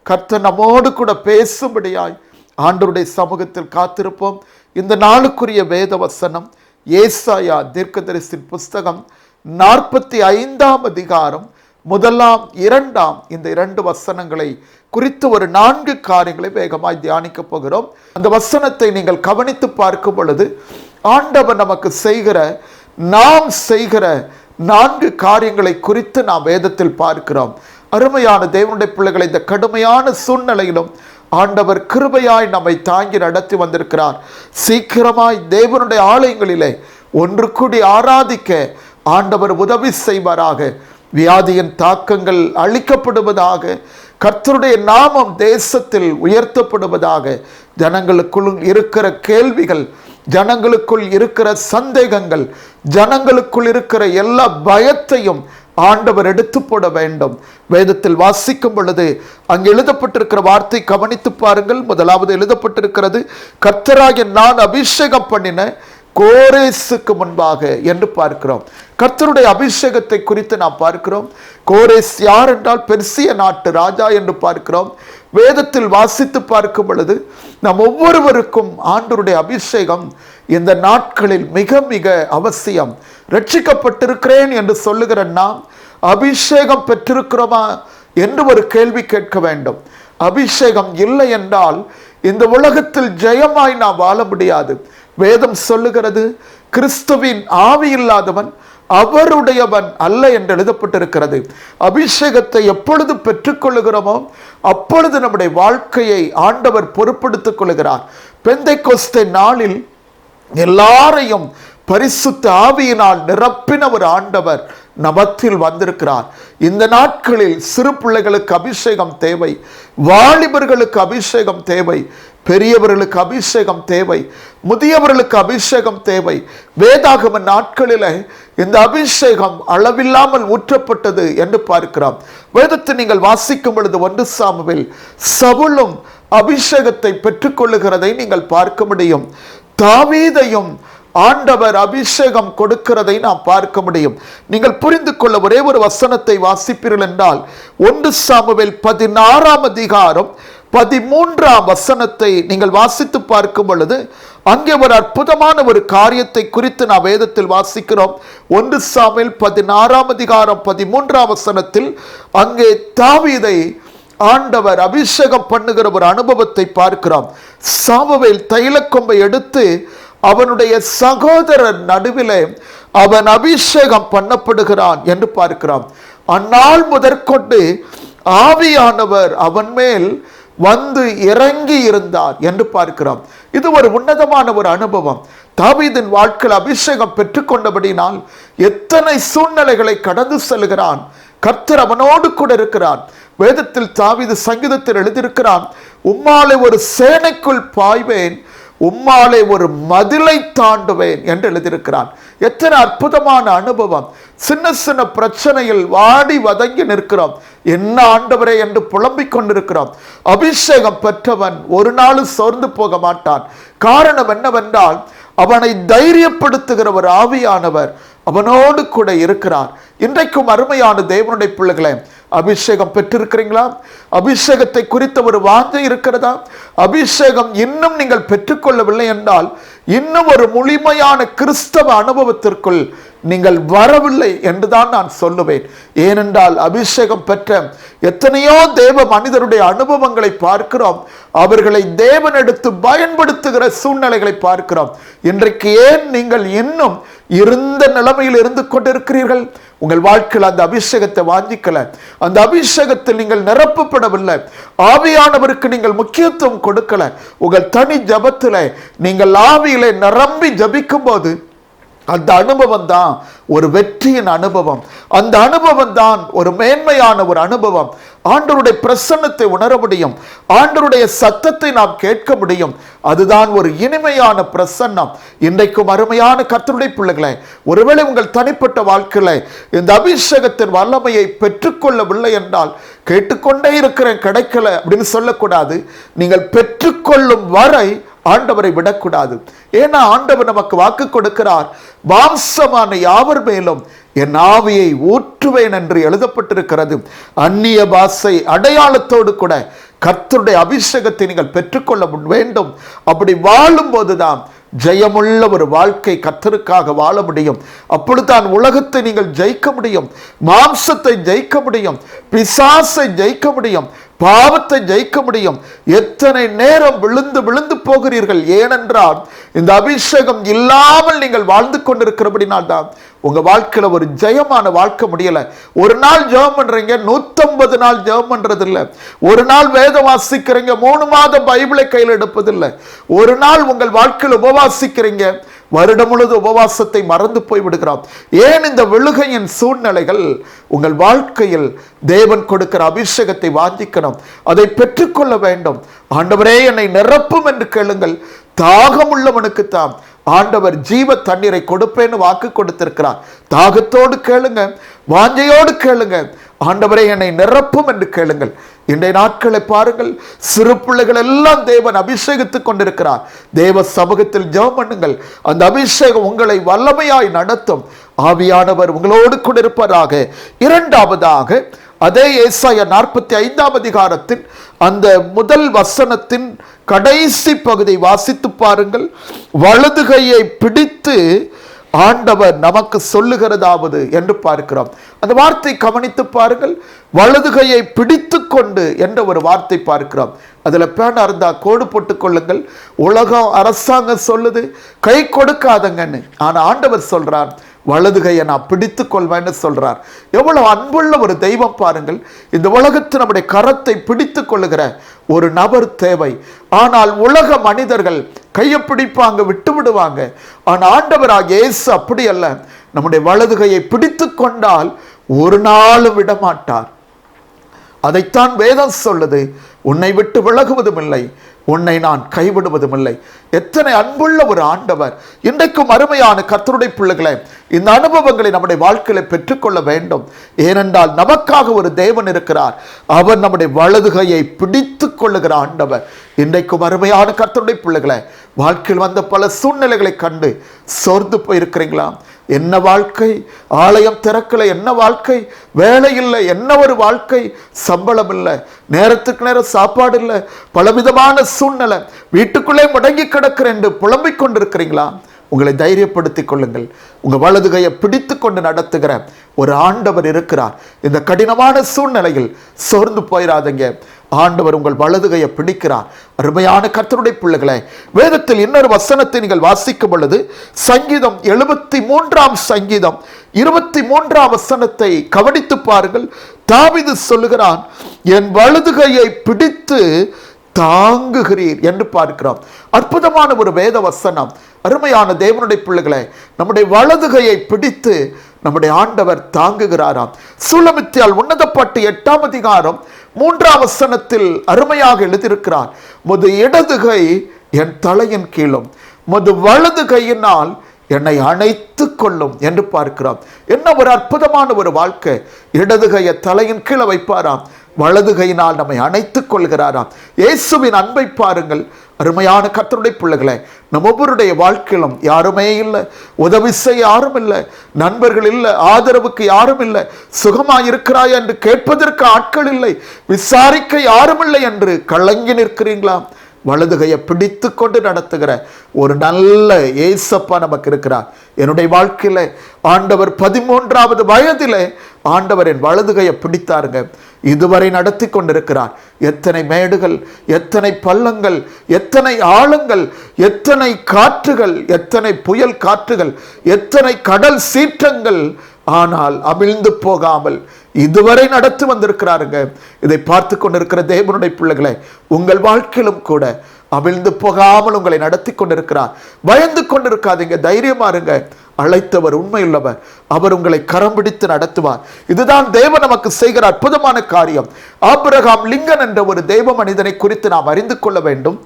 கர்த்தர் நம்மோடு கூட பேசும்படியாய் ஆண்டவருடைய சமூகத்தில் காத்திருப்போம். இந்த நாளுக்குரிய வேத வசனம் ஏசாயா தீர்க்கதரிசியின் புஸ்தகம் 45 அதிகாரம் 1, 2 இந்த 2 வசனங்களை குறித்து ஒரு 4 காரியங்களை வேகமாய் தியானிக்க போகிறோம். அந்த வசனத்தை நீங்கள் கவனித்து பார்க்கும் பொழுது ஆண்டவர் நமக்கு நாம் செய்கிற 4 காரியங்களை குறித்து நாம் வேதத்தில் பார்க்கிறோம். அருமையான தேவனுடைய பிள்ளைகளை, இந்த கடுமையான சூழ்நிலையிலும் ஆண்டவர் கிருபையாய் நம்மை தாங்கி நடத்தி வந்திருக்கிறார். சீக்கிரமாய் தேவனுடைய ஆலயங்களிலே ஒன்று கூடி ஆராதிக்க ஆண்டவர் உதவி செய்வாராக. வியாதியின் தாக்கங்கள் அழிக்கப்படுவதாக, கர்த்தருடைய நாமம் தேசத்தில் உயர்த்தப்படுவதாக. ஜனங்களுக்குள் இருக்கிற கேள்விகள், ஜனங்களுக்குள் இருக்கிற சந்தேகங்கள், ஜனங்களுக்குள் இருக்கிற எல்லா பயத்தையும் ஆண்டவர் எடுத்து போட வேண்டும். வேதத்தில் வாசிக்கும் பொழுது அங்கு எழுதப்பட்டிருக்கிற வார்த்தை கவனித்து பாருங்கள். முதலாவது எழுதப்பட்டிருக்கிறது, கர்த்தராகிய நான் அபிஷேகம் பண்ணின கோரேசுக்கு முன்பாக என்று பார்க்கிறோம். கர்த்தருடைய அபிஷேகத்தை குறித்து நாம் பார்க்கிறோம். கோரேஸ் யார் என்றால் பெர்சிய நாட்டு ராஜா என்று பார்க்கிறோம். வேதத்தில் வாசித்து பார்க்கும் பொழுது நாம் ஒவ்வொருவருக்கும் ஆண்டவருடைய அபிஷேகம் இந்த நாட்களில் மிக மிக அவசியம். ரட்சிக்கப்பட்டிருக்கிறேன் என்று சொல்லுகிற நாம் அபிஷேகம் பெற்றிருக்கிறோமா என்று ஒரு கேள்வி கேட்க வேண்டும். அபிஷேகம் இல்லை என்றால் இந்த உலகத்தில் ஜெயமாய் நாம் வாழ முடியாது. வேதம் சொல்லுகிறது, கிறிஸ்துவின் ஆவி இல்லாதவன் அவருடையவன் அல்ல என்று எழுதப்பட்டிருக்கிறது. அபிஷேகத்தை எப்பொழுது பெற்றுக்கொள்ளுகிறோமோ அப்பொழுது நம்முடைய வாழ்க்கையை ஆண்டவர் பொறுப்படுத்திக் கொள்கிறார். பெந்தைக்கோஸ்தே நாளில் எல்லாரையும் பரிசுத்த ஆவியினால் நிரப்பின ஒரு ஆண்டவர் நமத்தில் வந்திருக்கிறார். இந்த நாட்களில் சிறு பிள்ளைகளுக்கு அபிஷேகம் தேவை, வாலிபர்களுக்கு அபிஷேகம் தேவை, பெரியவர்களுக்கு அபிஷேகம் தேவை, முதியவர்களுக்கு அபிஷேகம் தேவை. வேதாகம நாட்களில் இந்த அபிஷேகம் அளவில்லாமல் ஊற்றப்பட்டது என்று பார்க்கிறோம். வேதத்தை நீங்கள் வாசிக்கும் பொழுது 1 சாமுவேல் சவுலும் அபிஷேகத்தை பெற்றுக்கொள்ளுகிறதை நீங்கள் பார்க்க முடியும். தாவீதையும் ஆண்டவர் அபிஷேகம் கொடுக்கிறதை நாம் பார்க்க முடியும். நீங்கள் புரிந்து கொள்ள ஒரே ஒரு வசனத்தை வாசிப்பீர்கள் என்றால் 1 சாமுவேல் 16 அதிகாரம் 13 வசனத்தை நீங்கள் வாசித்து பார்க்கும் பொழுது அங்கே ஒரு அற்புதமான ஒரு காரியத்தை குறித்து நாம் வேதத்தில் வாசிக்கிறோம். 1 சாமுவேல் 16 அதிகாரம் 13 வசனத்தில் அங்கே தாவீதை ஆண்டவர் அபிஷேகம் பண்ணுகிற ஒரு அனுபவத்தை பார்க்கிறோம். சாமுவேல் தைலக்கொம்பை எடுத்து அவனுடைய சகோதரர் நடுவிலே அவன் அபிஷேகம் பண்ணப்படுகிறான் என்று பார்க்கிறோம். அந்நாள் முதற்கொண்டு ஆவியானவர் அவன் மேல் வந்து இறங்கி இருந்தார் என்று பார்க்கிறோம். இது ஒரு உன்னதமான ஒரு அனுபவம். தாவீதின் வாழ்க்கையில் அபிஷேகம் பெற்றுக்கொண்டபடினால் எத்தனை சூழ்நிலைகளை கடந்து செல்கிறான். கர்த்தர் அவனோடு கூட இருக்கிறான். வேதத்தில் தாவீது சங்கீதத்தில் எழுதியிருக்கிறான், உம்மாலே ஒரு சேனைக்குள் பாய்வேன், உம்மாலே ஒரு மதிலை தாண்டுவேன் என்று எழுதியிருக்கிறான். எத்தனை அற்புதமான அனுபவம். சின்ன சின்ன பிரச்சனையில் வாடி வதங்கி நிற்கிறோம், என்ன ஆண்டவரே என்று புலம்பிக் கொண்டிருக்கிறோம். அபிஷேகம் பெற்றவன் ஒரு நாளும் சோர்ந்து போக மாட்டான். காரணம் என்னவென்றால் அவனை தைரியப்படுத்துகிற ஒரு ஆவியானவர் அவனோடு கூட இருக்கிறார். இன்றைக்கும் அருமையான தேவனுடைய பிள்ளைகளே, அபிஷேகம் பெற்றிருக்கிறீங்களா? அபிஷேகத்தை குறித்த ஒரு வாஞ்சை இருக்கிறதா? அபிஷேகம் இன்னும் நீங்கள் பெற்றுக்கொள்ளவில்லை என்றால் இன்னும் ஒரு முழுமையான கிறிஸ்தவ அனுபவத்திற்குள் நீங்கள் வரவில்லை என்றுதான் நான் சொல்லுவேன். ஏனென்றால் அபிஷேகம் பெற்ற எத்தனையோ தேவ மனிதருடைய அனுபவங்களை பார்க்கிறோம். அவர்களை தேவன் எடுத்து பயன்படுத்துகிற சூழ்நிலைகளை பார்க்கிறோம். இன்றைக்கு ஏன் நீங்கள் இன்னும் இருந்த நிலைமையில் இருந்து கொண்டிருக்கிறீர்கள்? உங்கள் வாழ்க்கையில் அந்த அபிஷேகத்தை வாஞ்சிக்கல, அந்த அபிஷேகத்தில் நீங்கள் நிரப்பப்படவில்லை, ஆவியானவருக்கு நீங்கள் முக்கியத்துவம் கொடுக்கல. உங்கள் தனி ஜபத்தில் நீங்கள் ஆவியிலே நிரம்பி ஜபிக்கும் போது அந்த அனுபவம் தான் ஒரு வெற்றியின் அனுபவம். அந்த அனுபவம் தான் ஒரு மேன்மையான ஒரு அனுபவம். ஆண்டவருடைய பிரசன்னத்தை உணர முடியும், ஆண்டவருடைய சத்தத்தை நாம் கேட்க முடியும். அதுதான் ஒரு இனிமையான பிரசன்னம். இன்றைக்கும் அருமையான கர்த்தருடைய பிள்ளைகளை, ஒருவேளை உங்கள் தனிப்பட்ட வாழ்க்கையில இந்த அபிஷேகத்தின் வல்லமையை பெற்றுக்கொள்ளவில்லை என்றால், கேட்டுக்கொண்டே இருக்கிறேன் கிடைக்கல அப்படின்னு சொல்லக்கூடாது. நீங்கள் பெற்றுக்கொள்ளும் வரை ஆண்டவரை விடக்கூடாது. ஏன்னா ஆண்டவர் நமக்கு வாக்கு கொடுக்கிறார், மாம்சமான யாவர் மேலும் என் ஆவியை ஊற்றுவேன் என்று எழுதப்பட்டிருக்கிறது. அந்நிய பாஷை அடையாளத்தோடு கூட கர்த்தருடைய அபிஷேகத்தை நீங்கள் பெற்றுக்கொள்ள வேண்டும். அப்படி வாழும் போதுதான் ஜெயமுள்ள ஒரு வாழ்க்கை கர்த்தருக்காக வாழ முடியும். அப்பொழுதுதான் உலகத்தை நீங்கள் ஜெயிக்க முடியும், மாம்சத்தை ஜெயிக்க முடியும், பிசாசை ஜெயிக்க முடியும், பாவத்தை ஜெயிக்க முடியும். எத்தனை நேரம் விழுந்து விழுந்து போகிறீர்கள்? ஏனென்றால் இந்த அபிஷேகம் இல்லாமல் நீங்கள் வாழ்ந்து கொண்டிருக்கிறபடினால் தான் உங்க வாழ்க்கையில ஒரு ஜெயமான வாழ்க்கை முடியல. ஒரு நாள் ஜெபம் பண்றீங்க, 150 நாள் ஜெபம் பண்றது இல்ல. ஒரு நாள் வேதம் வாசிக்கிறீங்க, 3 மாதம் பைபிளை கையில் எடுப்பதில்லை. ஒரு நாள் உங்கள் வாழ்க்கையில் உபவாசிக்கிறீங்க, வருடம் முழுது உபவாசத்தை மறந்து போய் விடுகிறோம். ஏன்? இந்த விழுகையின் சூழ்நிலைகள். உங்கள் வாழ்க்கையில் தேவன் கொடுக்கிற அபிஷேகத்தை வாஞ்சிக்கணும், அதை பெற்றுக்கொள்ள வேண்டும். ஆண்டவரே என்னை நிரப்பும் என்று கேளுங்கள். தாகம் உள்ளவனுக்குத்தான் ஆண்டவர் ஜீவ தண்ணீரை கொடுப்பேன்னு வாக்கு கொடுத்திருக்கிறார். தாகத்தோடு கேளுங்க, வாஞ்சையோடு கேளுங்க. ஆண்டவரே என்னை நிரப்பும் என்று கேளுங்கள். இன்றைய நாட்களை பாருங்கள், சிறு பிள்ளைகள் எல்லாம் தேவன் அபிஷேகித்துக் கொண்டிருக்கிறார். தேவ சமூகத்தில் ஜெபம் பண்ணுங்கள், அந்த அபிஷேகம் உங்களை வல்லமையாய் நடத்தும். ஆவியானவர் உங்களோடு கூட இருப்பதாக. இரண்டாவதாக, அதே ஏசாயா 45ஆம் அதிகாரத்தின் அந்த முதல் வசனத்தின் கடைசி பகுதி வாசித்து பாருங்கள். வலது கையை பிடித்து ஆண்டவர் நமக்கு சொல்லுகிறதாவது என்று பார்க்கிறோம். அந்த வார்த்தை கவனித்து பாருங்கள். வலது கையை பிடித்து கொண்டு என்ற ஒரு வார்த்தை பார்க்கிறோம். அதுல பேனா இருந்தா கோடு போட்டுக் கொள்ளுங்கள். உலகம் அரசாங்கம் சொல்லுது கை கொடுக்காதங்கன்னு, ஆனா ஆண்டவர் சொல்றார் வலது கையை நான் பிடித்துக் கொள்வேன்னு சொல்றார். எவ்வளவு அன்புள்ள ஒரு தெய்வம் பாருங்கள். இந்த உலகத்தில் நம்முடைய கரத்தை பிடித்துக் கொள்ளுகிற ஒரு நபர் தேவை. ஆனால் உலக மனிதர்கள் கையை பிடிப்பாங்க, விட்டு விடுவாங்க. ஆனால் ஆண்டவராகிய இயேசு அப்படி அல்ல. நம்முடைய வலது கையை பிடித்து கொண்டால் ஒரு நாளும் விடமாட்டார். அதைத்தான் வேதம் சொல்லுது, உன்னை விட்டு விலகுவதும் இல்லை, உன்னை நான் கைவிடுவதும் இல்லை. எத்தனை அன்புள்ள ஒரு ஆண்டவர். இன்றைக்கும் அருமையான கர்த்தருடைய பிள்ளைகளை, இந்த அனுபவங்களை நம்முடைய வாழ்க்கையில பெற்றுக்கொள்ள வேண்டும். ஏனென்றால் நமக்காக ஒரு தேவன் இருக்கிறார். அவர் நம்முடைய வலது கையை பிடித்து கொள்ளுகிற ஆண்டவர். இன்றைக்கும் அருமையான கர்த்தருடைய பிள்ளைகளை, வாழ்க்கையில் வந்த பல சூழ்நிலைகளை கண்டு சோர்ந்து போயிருக்கிறீங்களா? என்ன வாழ்க்கை, ஆலயம் திறக்கலை, என்ன வாழ்க்கை, வேலை இல்லை, என்ன ஒரு வாழ்க்கை, சம்பளம் இல்லை, நேரத்துக்கு நேரம் சாப்பாடு இல்லை, பலவிதமான சூழ்நிலை, வீட்டுக்குள்ளே முடங்கி கிடக்கிறேன் என்று புலம்பிக் கொண்டிருக்கிறீங்களா? உங்களை தைரியப்படுத்திக் கொள்ளுங்கள். உங்க வலது கையை பிடித்து கொண்டு நடத்துகிற ஒரு ஆண்டவர் இருக்கிறார். இந்த கடினமான சூழ்நிலையில் சோர்ந்து போயிடாதீங்க. ஆண்டவர் உங்கள் வலது கையை பிடிக்கிறார். அருமையான கர்த்தருடைய பிள்ளைகளை, வேதத்தில் இன்னொரு வசனத்தை நீங்கள் வாசிக்கும் பொழுது, சங்கீதம் 73ஆம் சங்கீதம் 23ஆம் வசனத்தை கவனித்து பாருங்கள். தாவீது சொல்லுகிறான், என் வலது கையை பிடித்து தாங்குகிறீர் என்று பார்க்கிறோம். அற்புதமான ஒரு வேத வசனம். அருமையான தேவனுடைய பிள்ளைகளை, நம்முடைய வலது கையை பிடித்து நம்முடைய ஆண்டவர் தாங்குகிறாராம். சூலமித்தியால் உன்னதப்பாட்டு 8ஆம் அதிகாரம் 3ஆம் வசனத்தில் அருமையாக எழுதியிருக்கிறார், முது இடது கை என் தலையின் கீழும், முது வலது கையினால் என்னை அணைத்து கொள்ளும் என்று பார்க்கிறோம். என்ன ஒரு அற்புதமான ஒரு வாழ்க்கை. இடது கையை தலையின் கீழே வைப்பாராம், வலது கையினால் நம்மை அணைத்துக் கொள்கிறாராம். இயேசுவின் அன்பை பாருங்கள். அருமையான கர்த்தருடைய பிள்ளைகளை, நம் ஒவ்வொருடைய வாழ்க்கையிலும் யாருமே இல்லை, உதவி செய்ய யாரும் இல்லை, நண்பர்கள் இல்லை, ஆதரவுக்கு யாரும் இல்லை, சுகமாயிருக்கிறாய் என்று கேட்பதற்கு ஆட்கள் இல்லை, விசாரிக்க யாரும் இல்லை என்று கலங்கி நிற்கிறீங்களா? வலது கையை பிடித்து கொண்டு நடத்துகிற ஒரு நல்ல ஏசப்பா நமக்கு இருக்கிறார். என்னுடைய வாழ்க்கையில ஆண்டவர் 13வது வயதிலே ஆண்டவர் என் வலது கையை பிடித்தாருங்க. இதுவரை நடத்தி கொண்டிருக்கிறார். எத்தனை மேடுகள், எத்தனை பள்ளங்கள், எத்தனை ஆழங்கள், எத்தனை காற்றுகள், எத்தனை புயல் காற்றுகள், எத்தனை கடல் சீற்றங்கள், ஆனால் அமிழ்ந்து போகாமல் இதுவரை நடத்தி வந்திருக்கிறாருங்க. இதை பார்த்து கொண்டிருக்கிற தேவனுடைய பிள்ளைகளை, உங்கள் வாழ்க்கையிலும் கூட அமிழ்ந்து போகாமல் உங்களை நடத்தி கொண்டிருக்கிறார். பயந்து கொண்டிருக்காதீங்க, தைரியமா இருங்க. அழைத்தவர் உண்மையுள்ளவர், அவர் உங்களை கரம் பிடித்து நடத்துவார். இதுதான் தேவன் நமக்கு செய்கிற அற்புதமான காரியம். ஆபிரகாம் லிங்கன் என்ற ஒரு தேவ மனிதனை குறித்து நாம் அறிந்து கொள்ள வேண்டும்.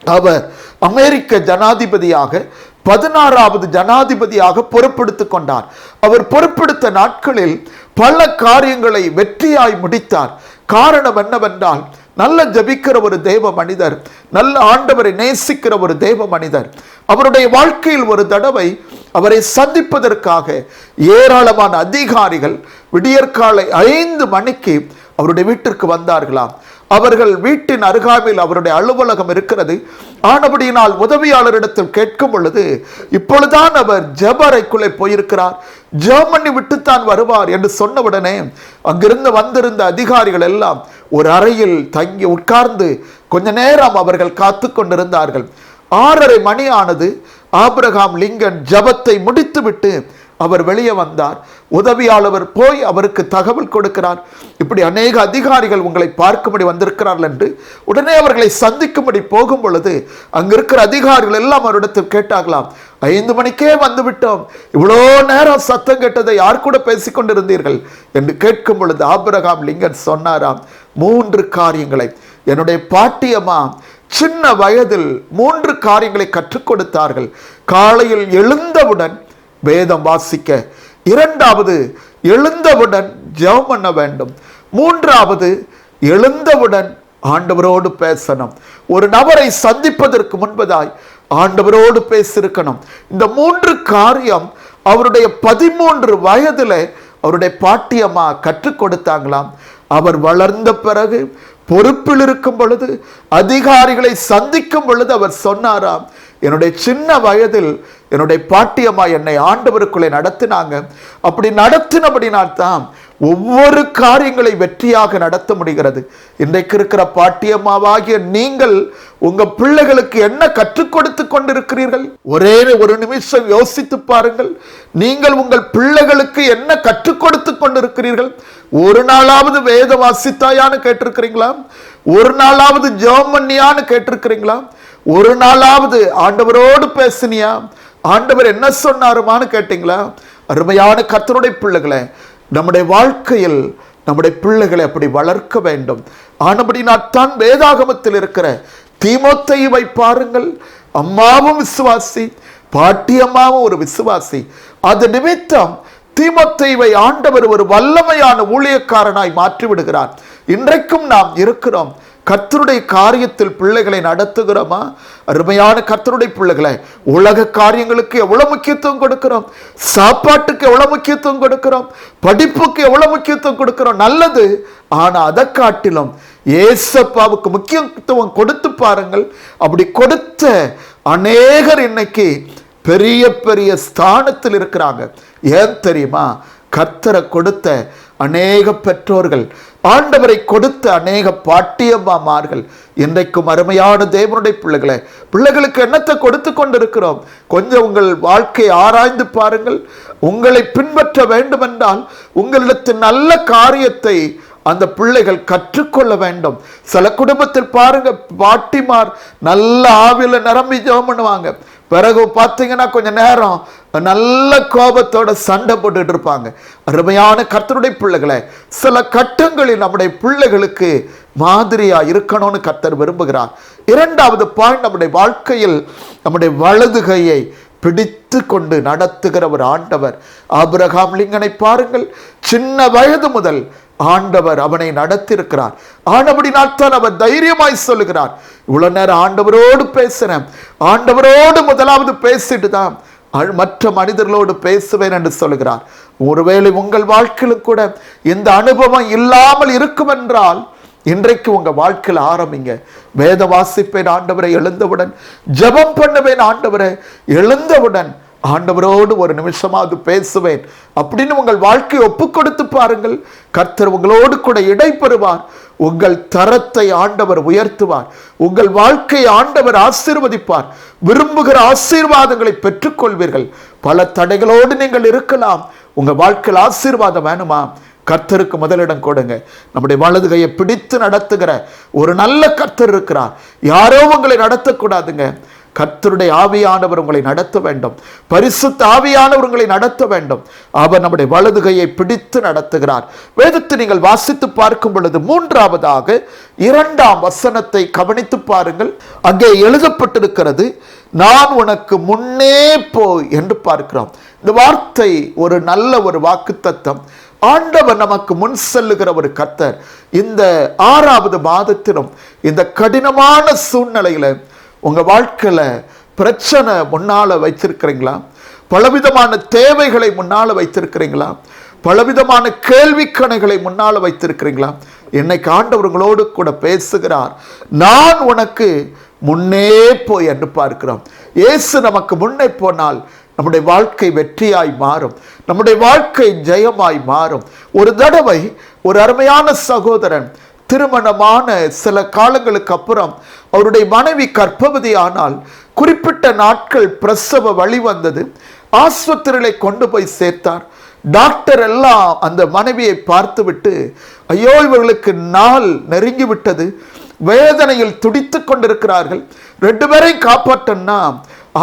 அவர் அமெரிக்க ஜனாதிபதியாக 16வது ஜனாதிபதியாக பொறுப்பெடுத்துக் கொண்டார். அவர் பொறுப்பெடுத்த நாட்களில் பல காரியங்களை வெற்றியாய் முடித்தார். காரணம் என்னவென்றால், நல்ல ஜபிக்கிற ஒரு தேவ மனிதர், நல்ல ஆண்டவரை நேசிக்கிற ஒரு தேவ மனிதர். அவருடைய வாழ்க்கையில் ஒரு தடவை அவரை சந்திப்பதற்காக ஏராளமான அதிகாரிகள் விடியற்காலை 5 மணிக்கு அவருடைய வீட்டிற்கு வந்தார்களாம். அவர்கள் வீட்டின் அருகாமையில் அவருடைய அலுவலகம் இருக்கிறது. ஆனபடியினால் உதவியாளரிடத்தில் கேட்கும் பொழுது, இப்பொழுதுதான் அவர் ஜெபரைக்குள்ளே போயிருக்கிறார், ஜெர்மனி விட்டுத்தான் வருவார் என்று சொன்னவுடனே அங்கிருந்து வந்திருந்த அதிகாரிகள் எல்லாம் ஒரு அறையில் தங்கி உட்கார்ந்து கொஞ்ச நேரம் அவர்கள் காத்து கொண்டிருந்தார்கள். 6:30 மணி ஆனது. ஆபிரகாம் லிங்கன் ஜெபத்தை முடித்துவிட்டு அவர் வெளியே வந்தார். உதவியாளர் போய் அவருக்கு தகவல் கொடுக்கிறார், இப்படி அநேக அதிகாரிகள் உங்களை பார்க்கும்படி வந்திருக்கிறார்கள் என்று. உடனே அவர்களை சந்திக்கும்படி போகும் பொழுது அங்கிருக்கிற அதிகாரிகள் எல்லாம் அவரிடத்தில் கேட்டார்களாம், 5 மணிக்கே வந்து விட்டோம், இவ்வளோ நேரம் சத்தம் கேட்டதை யார் கூட பேசிக்கொண்டிருந்தீர்கள் என்று கேட்கும் பொழுது ஆபிரகாம் லிங்கன் சொன்னாராம், 3 காரியங்களை என்னுடைய பாட்டியம்மா சின்ன வயதில் 3 காரியங்களை கற்றுக் கொடுத்தார்கள். காலையில் எழுந்தவுடன் வேதம் வாசிக்க, 2வது எழுந்தவுடன் ஜெபம் பண்ண வேண்டும், 3வது எழுந்தவுடன் ஆண்டவரோடு பேசணும். ஒரு நபரை சந்திப்பதற்கு முன்பதாய் ஆண்டவரோடு பேசியிருக்கணும். இந்த 3 காரியம் அவருடைய 13 வயதில் அவருடைய பாட்டியம்மா கற்றுக் கொடுத்தாங்களாம். அவர் வளர்ந்த பிறகு பொறுப்பில் இருக்கும் பொழுது, அதிகாரிகளை சந்திக்கும் பொழுது அவர் சொன்னாராம், என்னுடைய சின்ன வயதில் என்னுடைய பாட்டியம்மா என்னை ஆண்டவருக்குள்ளே நடத்தினாங்க. அப்படி நடத்தினபடினால்தான் ஒவ்வொரு காரியங்களை வெற்றியாக நடத்த முடிகிறது. இன்றைக்கு இருக்கிற பாட்டியம்மாவாகிய நீங்கள் உங்க பிள்ளைகளுக்கு என்ன கற்றுக் கொடுத்து கொண்டிருக்கிறீர்கள்? ஒரே ஒரு நிமிஷம் யோசித்து பாருங்கள். நீங்கள் உங்கள் பிள்ளைகளுக்கு என்ன கற்றுக் கொடுத்து கொண்டிருக்கிறீர்கள்? ஒரு நாளாவது வேத வாசித்தாயான்னு கேட்டிருக்கிறீங்களா? ஒரு நாளாவது ஜெபம் பண்ணியான்னு கேட்டிருக்கிறீங்களா? ஒரு நாளாவது ஆண்டவரோடு பேசினியா, ஆண்டவர் என்ன சொன்னாருமான்னு கேட்டீங்களா? அருமையான கர்த்தருடைய பிள்ளைகளை, நம்முடைய வாழ்க்கையில் நம்முடைய பிள்ளைகளை அப்படி வளர்க்க வேண்டும். ஆனபடினால்தான் வேதாகமத்தில் இருக்கிற தீமோத்தேயுவை பாருங்கள், அம்மாவும் விசுவாசி, பாட்டி அம்மாவும் ஒரு விசுவாசி. அது நிமித்தம் தீமோத்தேயுவை ஆண்டவர் ஒரு வல்லமையான ஊழியக்காரனாய் மாற்றி விடுகிறார். இன்றைக்கும் நாம் இருக்கிறோம். கர்த்தருடைய காரியத்தில் பிள்ளைகளை நடத்துகிறோமா? அருமையான கர்த்தருடைய பிள்ளைகளை, உலக காரியங்களுக்கு எவ்வளவு முக்கியத்துவம் கொடுக்கிறோம், சாப்பாட்டுக்கு எவ்வளவு முக்கியத்துவம் கொடுக்கிறோம், படிப்புக்கு எவ்வளவு முக்கியத்துவம் கொடுக்கிறோம், நல்லது. ஆனா அதை காட்டிலும் ஏசப்பாவுக்கு முக்கியத்துவம் கொடுத்து பாருங்கள். அப்படி கொடுத்த அநேகர் இன்னைக்கு பெரிய பெரிய ஸ்தானத்தில் இருக்கிறாங்க. ஏன் தெரியுமா? கர்த்தரை கொடுத்த அநேக பெற்றோர்கள், ஆண்டவரை கொடுத்த அநேக பாட்டியம்மாமார்கள். இன்றைக்கும் அருமையான தேவனுடைய பிள்ளைகளை, பிள்ளைகளுக்கு என்னத்தை கொடுத்து கொண்டிருக்கிறோம்? கொஞ்சம் உங்கள் வாழ்க்கையை ஆராய்ந்து பாருங்கள். உங்களை பின்பற்ற வேண்டுமென்றால் உங்களிடத்தில் நல்ல காரியத்தை அந்த பிள்ளைகள் கற்றுக்கொள்ள வேண்டும். சில குடும்பத்தில் பாருங்க, பாட்டிமார் நல்ல ஆவில நிரம்பி ஜெபம் பண்ணுவாங்க, பிறகு பார்த்தீங்கன்னா கொஞ்ச நேரம் நல்ல கோபத்தோட சண்டை போட்டுட்டு இருப்பாங்க. அருமையான கர்த்தருடைய பிள்ளைகளை, சில கட்டங்களில் நம்முடைய பிள்ளைகளுக்கு மாதிரியா இருக்கணும்னு கர்த்தர் விரும்புகிறார். 2வது பாயிண்ட், நம்முடைய வாழ்க்கையில் நம்முடைய வலது கையை பிடித்து கொண்டு நடத்துகிற ஒரு ஆண்டவர். ஆபிரகாம் லிங்கனை பாருங்கள், சின்ன வயது முதல் ஆண்டவர் அவனை நடத்தியிருக்கிறார். ஆனபடினால்தான் அவர் தைரியமாய் சொல்லுகிறார், இவ்வளவு நேரம் ஆண்டவரோடு பேசுறேன், ஆண்டவரோடு முதலாவது பேசிட்டு தான் மற்ற மனிதர்களோடு பேசுவேன் என்று சொல்லுகிறார். ஒருவேளை உங்கள் வாழ்க்கையிலும் கூட இந்த அனுபவம் இல்லாமல் இருக்கும் என்றால் இன்றைக்கு உங்க வாழ்க்கையில் ஆரம்பிங்க. வேத வாசிப்பேன் ஆண்டவரை எழுந்தவுடன், ஜெபம் பண்ணுவேன் ஆண்டவரை எழுந்தவுடன், ஆண்டவரோடு ஒரு நிமிஷமாவது பேசுவேன் அப்படின்னு உங்கள் வாழ்க்கையை ஒப்பு கொடுத்து பாருங்கள். கர்த்தர் உங்களோடு கூட இடைபெறுவார். உங்கள் தரத்தை ஆண்டவர் உயர்த்துவார். உங்கள் வாழ்க்கையை ஆண்டவர் ஆசீர்வதிப்பார். விரும்புகிற ஆசீர்வாதங்களை பெற்றுக்கொள்வீர்கள். பல தடைகளோடு நீங்கள் இருக்கலாம். உங்க வாழ்க்கையில் ஆசீர்வாதம் வேணுமா? கர்த்தருக்கு முதலிடம் கொடுங்க. நம்முடைய வலது கையை பிடித்து நடத்துகிற ஒரு நல்ல கர்த்தர் இருக்கிறார். யாரோ உங்களை நடத்தக்கூடாதுங்க. கர்த்தருடைய ஆவியானவர் உங்களை நடத்த வேண்டும். பரிசுத்த ஆவியானவர் உங்களை நடத்த வேண்டும். அவர் நம்முடைய வலது கையை பிடித்து நடத்துகிறார். வேதத்தை நீங்கள் வாசித்து பார்க்கும் பொழுது 3ஆவதாக 2ஆம் வசனத்தை கவனித்து பாருங்கள். அங்கே எழுதப்பட்டிருக்கிறது, நான் உனக்கு முன்னே போய் என்று பார்க்கிறோம். இந்த வார்த்தை ஒரு நல்ல ஒரு வாக்குத்தத்தம். ஆண்டவர் நமக்கு முன் செல்லுகிற ஒரு கர்த்தர். இந்த 6வது மாதத்திலும் இந்த கடினமான சூழ்நிலையில உங்க வாழ்க்கையில பிரச்சனை முன்னால வைத்திருக்கிறீங்களா? பலவிதமான தேவைகளை முன்னால வைத்திருக்கிறீங்களா? பலவிதமான கேள்விக்கணைகளை முன்னால வைத்திருக்கிறீங்களா? இன்னைக்கு ஆண்டவர் உங்களோடு கூட பேசுகிறார். நான் உனக்கு முன்னே போய் என்று பார்க்கிறோம். இயேசு நமக்கு முன்னே போனால் நம்முடைய வாழ்க்கை வெற்றியாய் மாறும், நம்முடைய வாழ்க்கை ஜெயமாய் மாறும். ஒரு தடவை ஒரு அருமையான சகோதரன் திருமணமான சில காலங்களுக்கு அப்புறம் அவருடைய மனைவி கர்ப்பவதி ஆனால் குறிப்பிட்ட நாட்கள் பிரசவ வழி வந்தது. ஆஸ்பத்திரியை கொண்டு போய் சேர்த்தார். டாக்டர் எல்லாம் அந்த மனைவியை பார்த்துவிட்டு, ஐயோ இவர்களுக்கு நாள் நெருங்கி விட்டது, வேதனையில் துடித்து கொண்டிருக்கிறார்கள், 2 பேரையும் காப்பாற்றன்னா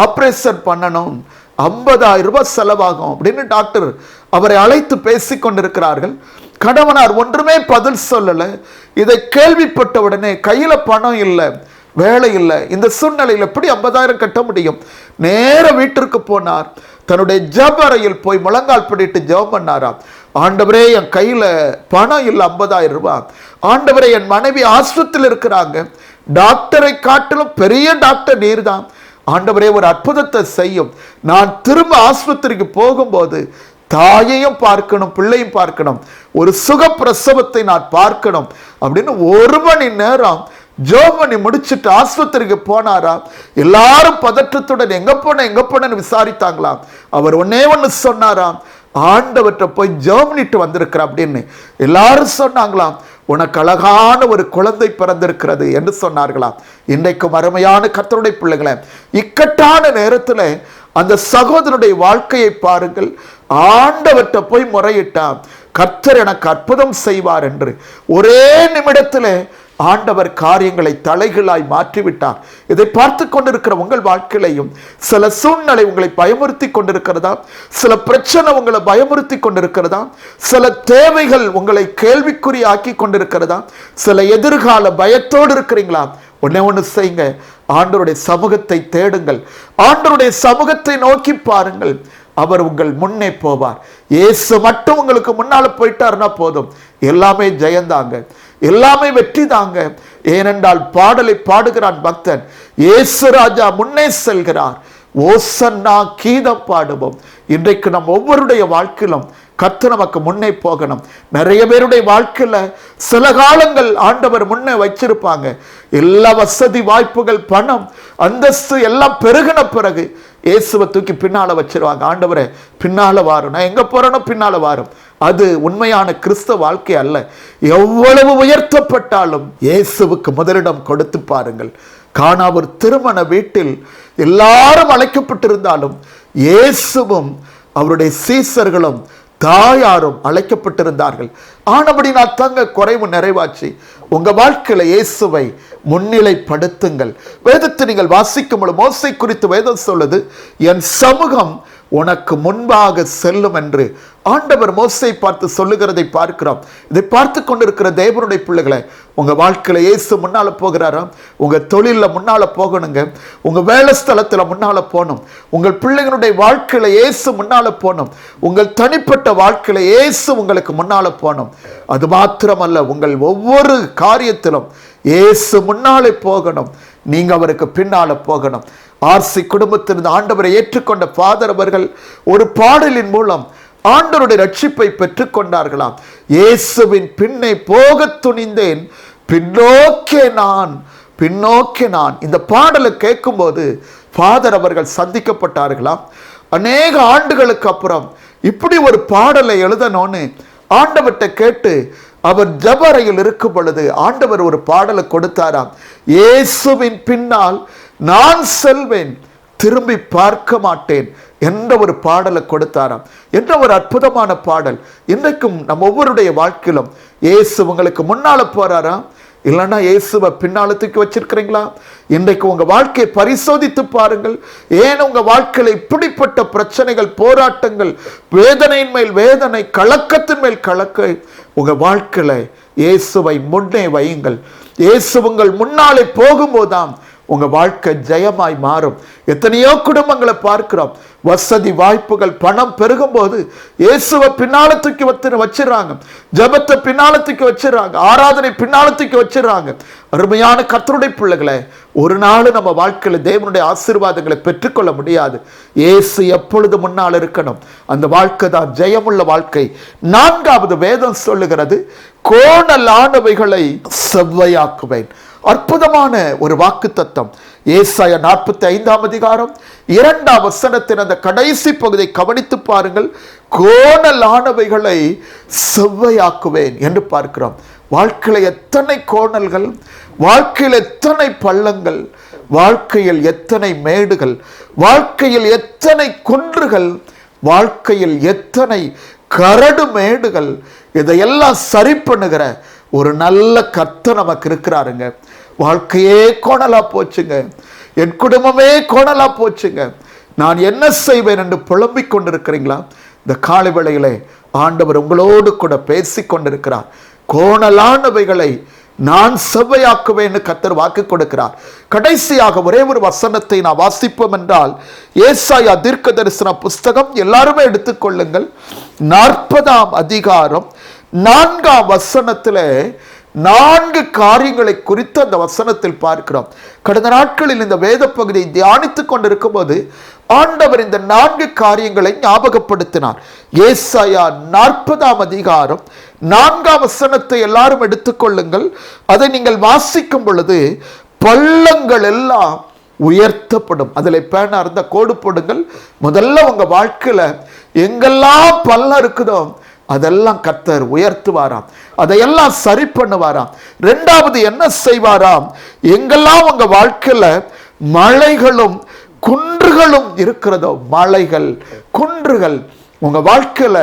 ஆபரேஷன் பண்ணணும், 50,000 ரூபாய் செலவாகும் அப்படின்னு டாக்டர் அவரை அழைத்து பேசி கொண்டிருக்கிறார்கள். கணவனார் ஒன்றுமே பதில் சொல்லல. இதை கேள்விப்பட்ட உடனே கையில பணம் இல்லை, வேலை இல்லை, இந்த சூழ்நிலையில் எப்படி 50,000 கட்ட முடியும்? நேர வீட்டிற்கு போனார். தன்னுடைய ஜெப அறையில் போய் முழங்கால் படிட்டு ஜெபம் பண்ணாராம். ஆண்டவரே, என் கையில பணம் இல்லை, 50,000 ரூபாய். ஆண்டவரே, என் மனைவி ஆஸ்பத்திரியில் இருக்கிறாங்க, டாக்டரை காட்டிலும் பெரிய டாக்டர் நீர் தான். ஆண்டவரே, ஒரு அற்புதத்தை செய்யும். நான் திரும்ப ஆஸ்பத்திரிக்கு போகும்போது தாயையும் பார்க்கணும், பிள்ளையும் பார்க்கணும், ஒரு சுக பிரசவத்தை நான் பார்க்கணும் அப்படின்னு 1 மணி நேரம் ஜெபம் பண்ணி முடிச்சுட்டு ஆஸ்பத்திரிக்கு போனாரா. எல்லாரும் பதற்றத்துடன் எங்க போனேன்னு விசாரித்தாங்களாம். அவர் ஒன்னே ஒன்று சொன்னாராம், ஆண்டவற்றை போய் ஜெபம் பண்ணிட்டு வந்திருக்கிற அப்படின்னு. எல்லாரும் சொன்னாங்களாம், உனக்கு அழகான ஒரு குழந்தை பிறந்திருக்கிறது என்று சொன்னார்களாம். இன்றைக்கும் அருமையான கர்த்தருடைய பிள்ளைகளை, இக்கட்டான நேரத்தில் அந்த சகோதரனுடைய வாழ்க்கையை பாருங்கள். ஆண்டவற்றை போய் முறையிட்டான், கர்த்தர் எனக்கு அற்புதம் செய்வார் என்று. ஒரே நிமிடத்தில் ஆண்டவர் காரியங்களை தலைகளாய் மாற்றிவிட்டார். இதை பார்த்து கொண்டிருக்கிற உங்கள் வாழ்க்கையிலையும் சில சூழ்நிலை உங்களை பயமுறுத்தி கொண்டிருக்கிறதா? சில பிரச்சனை உங்களை பயமுறுத்தி கொண்டிருக்கிறதா? சில தேவைகள் உங்களை கேள்விக்குறி ஆக்கி கொண்டிருக்கிறதா? சில எதிர்கால பயத்தோடு இருக்கிறீங்களா? ஒண்ணு செய்யுங்க, ஆண்டவருடைய சமூகத்தை தேடுங்கள், ஆண்டவருடைய சமூகத்தை நோக்கி பாருங்கள். அவர் உங்கள் முன்னே போவார். இயேசு மட்டும் உங்களுக்கு முன்னால போயிட்டாருன்னா போதும், எல்லாமே ஜெயந்தாங்க, எல்லாமே வெற்றி தாங்க. ஏனென்றால் பாடலை பாடுகிறான் பக்தன், இயேசு ராஜா முன்னே செல்கிறார், ஓசன்னா கீதம் பாடுவோம். இன்றைக்கு நம் ஒவ்வொருடைய வாழ்க்கையிலும் கர்த்தர் நமக்கு முன்னே போகணும். நிறைய பேருடைய வாழ்க்கையில சில காலங்கள் ஆண்டவர் முன்னே வச்சிருப்பாங்க. எல்லா வசதி வாய்ப்புகள், பணம், அந்தஸ்து எல்லாம் பெருகின பிறகு இயேசுவை தூக்கி பின்னால வச்சிருவாங்க. ஆண்டவரே பின்னால வாரும், நான் எங்க போறேனோ பின்னால வாரும். அது உண்மையான கிறிஸ்தவ வாழ்க்கை அல்ல. எவ்வளவு உயர்த்தப்பட்டாலும் இயேசுவுக்கு முதலிடம் கொடுத்து பாருங்கள். கானா ஒரு திருமண வீட்டில் எல்லாரும் அழைக்கப்பட்டிருந்தாலும் இயேசுவும் அவருடைய சீசர்களும் தாயாரும் அழைக்கப்பட்டிருந்தார்கள். ஆனபடி நான் தங்க குறைவு நிறைவாச்சு. உங்க வாழ்க்கையில இயேசுவை முன்னிலைப்படுத்துங்கள். வேதத்தை நீங்கள் வாசிக்கும் பொழுது மோசே குறித்து வேதம் சொல்லுது, என் சமூகம் உனக்கு முன்பாக செல்லும் என்று ஆண்டவர் மோசை பார்த்து சொல்லுகிறதை பார்க்கிறோம். இதை பார்த்து கொண்டிருக்கிற தேவனுடைய பிள்ளைகளை, உங்க வாழ்க்கையில இயேசு முன்னால போகிறாராம். உங்க தொழில முன்னால போகணுங்க, உங்க வேலை ஸ்தலத்துல முன்னால போகணும், உங்கள் பிள்ளைகளுடைய வாழ்க்கையில இயேசு முன்னால போகணும், உங்கள் தனிப்பட்ட வாழ்க்கையில இயேசு உங்களுக்கு முன்னால போகணும். அது மாத்திரமல்ல, உங்கள் ஒவ்வொரு காரியத்திலும் இயேசு முன்னாலே போகணும், நீங்க அவருக்கு பின்னால போகணும். ஆர்சி குடும்பத்திலிருந்து ஆண்டவரை ஏற்றுக்கொண்ட ஃபாதர் அவர்கள் ஒரு பாடலின் மூலம் ஆண்டவருடைய ரட்சிப்பை பெற்றுக் கொண்டார்களாம். இயேசுவின் பின்னே போக துணிந்தேன், பின்னோக்கே நான். இந்த பாடலை கேட்கும்போது ஃபாதர் அவர்கள் சந்திக்கப்பட்டார்களாம். அநேக ஆண்டுகளுக்கு அப்புறம் இப்படி ஒரு பாடலை எழுதணும்னு ஆண்டவர்கிட்ட கேட்டு அவர் ஜபரையில் இருக்கும் பொழுது ஆண்டவர் ஒரு பாடலை கொடுத்தாராம். இயேசுவின் பின்னால் நான் செல்வேன், திரும்பி பார்க்க மாட்டேன் என்ற ஒரு பாடலை கொடுத்தாராம். என்ற ஒரு அற்புதமான பாடல். இன்றைக்கும் நம் ஒவ்வொருடைய வாழ்க்கையிலும் இயேசு உங்களுக்கு முன்னால போறாராம். இல்லைன்னா இயேசுவை பின்னாலத்துக்கு வச்சிருக்கிறீங்களா? இன்றைக்கு உங்க வாழ்க்கையை பரிசோதித்து பாருங்கள். ஏன் உங்க வாழ்க்கையில் இப்படிப்பட்ட பிரச்சனைகள், போராட்டங்கள், வேதனையின் மேல் வேதனை, கலக்கத்தின் மேல் கலக்க? உங்க வாழ்க்கையில இயேசுவை முன்னே வையுங்கள். இயேசு உங்கள் முன்னாலே போகும்போதுதான் உங்க வாழ்க்கை ஜெயமாய் மாறும். எத்தனையோ குடும்பங்களை பார்க்கிறோம், வசதி வாய்ப்புகள் பணம் பெருகும் போது இயேசுவை பின்னாலத்துக்கு வச்சிடறாங்க, ஜெபத்தை பின்னாலத்துக்கு வச்சிடறாங்க, ஆராதனை பின்னாலத்துக்கு வச்சிடறாங்க. அருமையான கர்த்தருடைய பிள்ளைகளை, ஒரு நாள் நம்ம வாழ்க்கையில தேவனுடைய ஆசீர்வாதங்களை பெற்றுக்கொள்ள முடியாது. இயேசு எப்பொழுது முன்னால் இருக்கணும். அந்த வாழ்க்கை தான் ஜெயமுள்ள வாழ்க்கை. 4வது வேதம் சொல்லுகிறது, கோணலானவைகளை செவ்வையாக்குவேன். அற்புதமான ஒரு வாக்கு தத்தம். ஏசாயா 45ஆம் அதிகாரம் 2ஆம் வசனத்தின் அந்த கடைசி பகுதியை கவனித்து பாருங்கள். கோணலானவைகளை செவ்வையாக்குவேன் என்று பார்க்கிறோம். வாழ்க்கையில் எத்தனை கோணல்கள், வாழ்க்கையில் எத்தனை பள்ளங்கள், வாழ்க்கையில் எத்தனை மேடுகள், வாழ்க்கையில் எத்தனை குன்றுகள், வாழ்க்கையில் எத்தனை கரடு மேடுகள், இதையெல்லாம் சரி பண்ணுகிற ஒரு நல்ல கர்த்தர் நமக்கு இருக்கிறாருங்க. வாழ்க்கையே கோணலா போச்சுங்க, என் குடும்பமே கோணலா போச்சுங்க, நான் என்ன செய்வேன் என்று புலம்பிக் கொண்டிருக்கிறீங்களா? இந்த காலை வேளையிலே ஆண்டவர் உங்களோடு கூட பேசி கொண்டிருக்கிறார். கோணலானவைகளை நான் செவ்வையாக்குவேன் கர்த்தர் வாக்கு கொடுக்கிறார். கடைசியாக ஒரே ஒரு வசனத்தை நான் வாசிப்போம் என்றால், ஏசாயா தீர்க்க தரிசன புஸ்தகம் எல்லாருமே எடுத்துக்கொள்ளுங்கள். 40ஆம் அதிகாரம் 4ஆம் வசனத்தில் 4 காரியங்களை குறித்து அந்த வசனத்தில் பார்க்கிறோம். கடந்த நாட்களில் இந்த வேத பகுதியை தியானித்துக் கொண்டிருக்கும் போது ஆண்டவர் இந்த 4 காரியங்களை ஞாபகப்படுத்தினார். ஏசாயா 40ஆம் அதிகாரம் 4ஆம் வசனத்தை எல்லாரும் எடுத்துக்கொள்ளுங்கள். அதை நீங்கள் வாசிக்கும் பொழுது, பள்ளங்கள் எல்லாம் உயர்த்தப்படும். அதில் பேனா இருந்த கோடு போடுங்கள். முதல்ல உங்க வாழ்க்கையில எங்கெல்லாம் பள்ளம் இருக்குதோ அதெல்லாம் கர்த்தர் உயர்த்துவாராம், அதையெல்லாம் சரி பண்ணுவாராம். 2வது என்ன செய்வாராம்? எங்கெல்லாம் உங்க வாழ்க்கையில மலைகளும் குன்றுகளும் இருக்கிறதோ, மலைகள் குன்றுகள் உங்க வாழ்க்கையில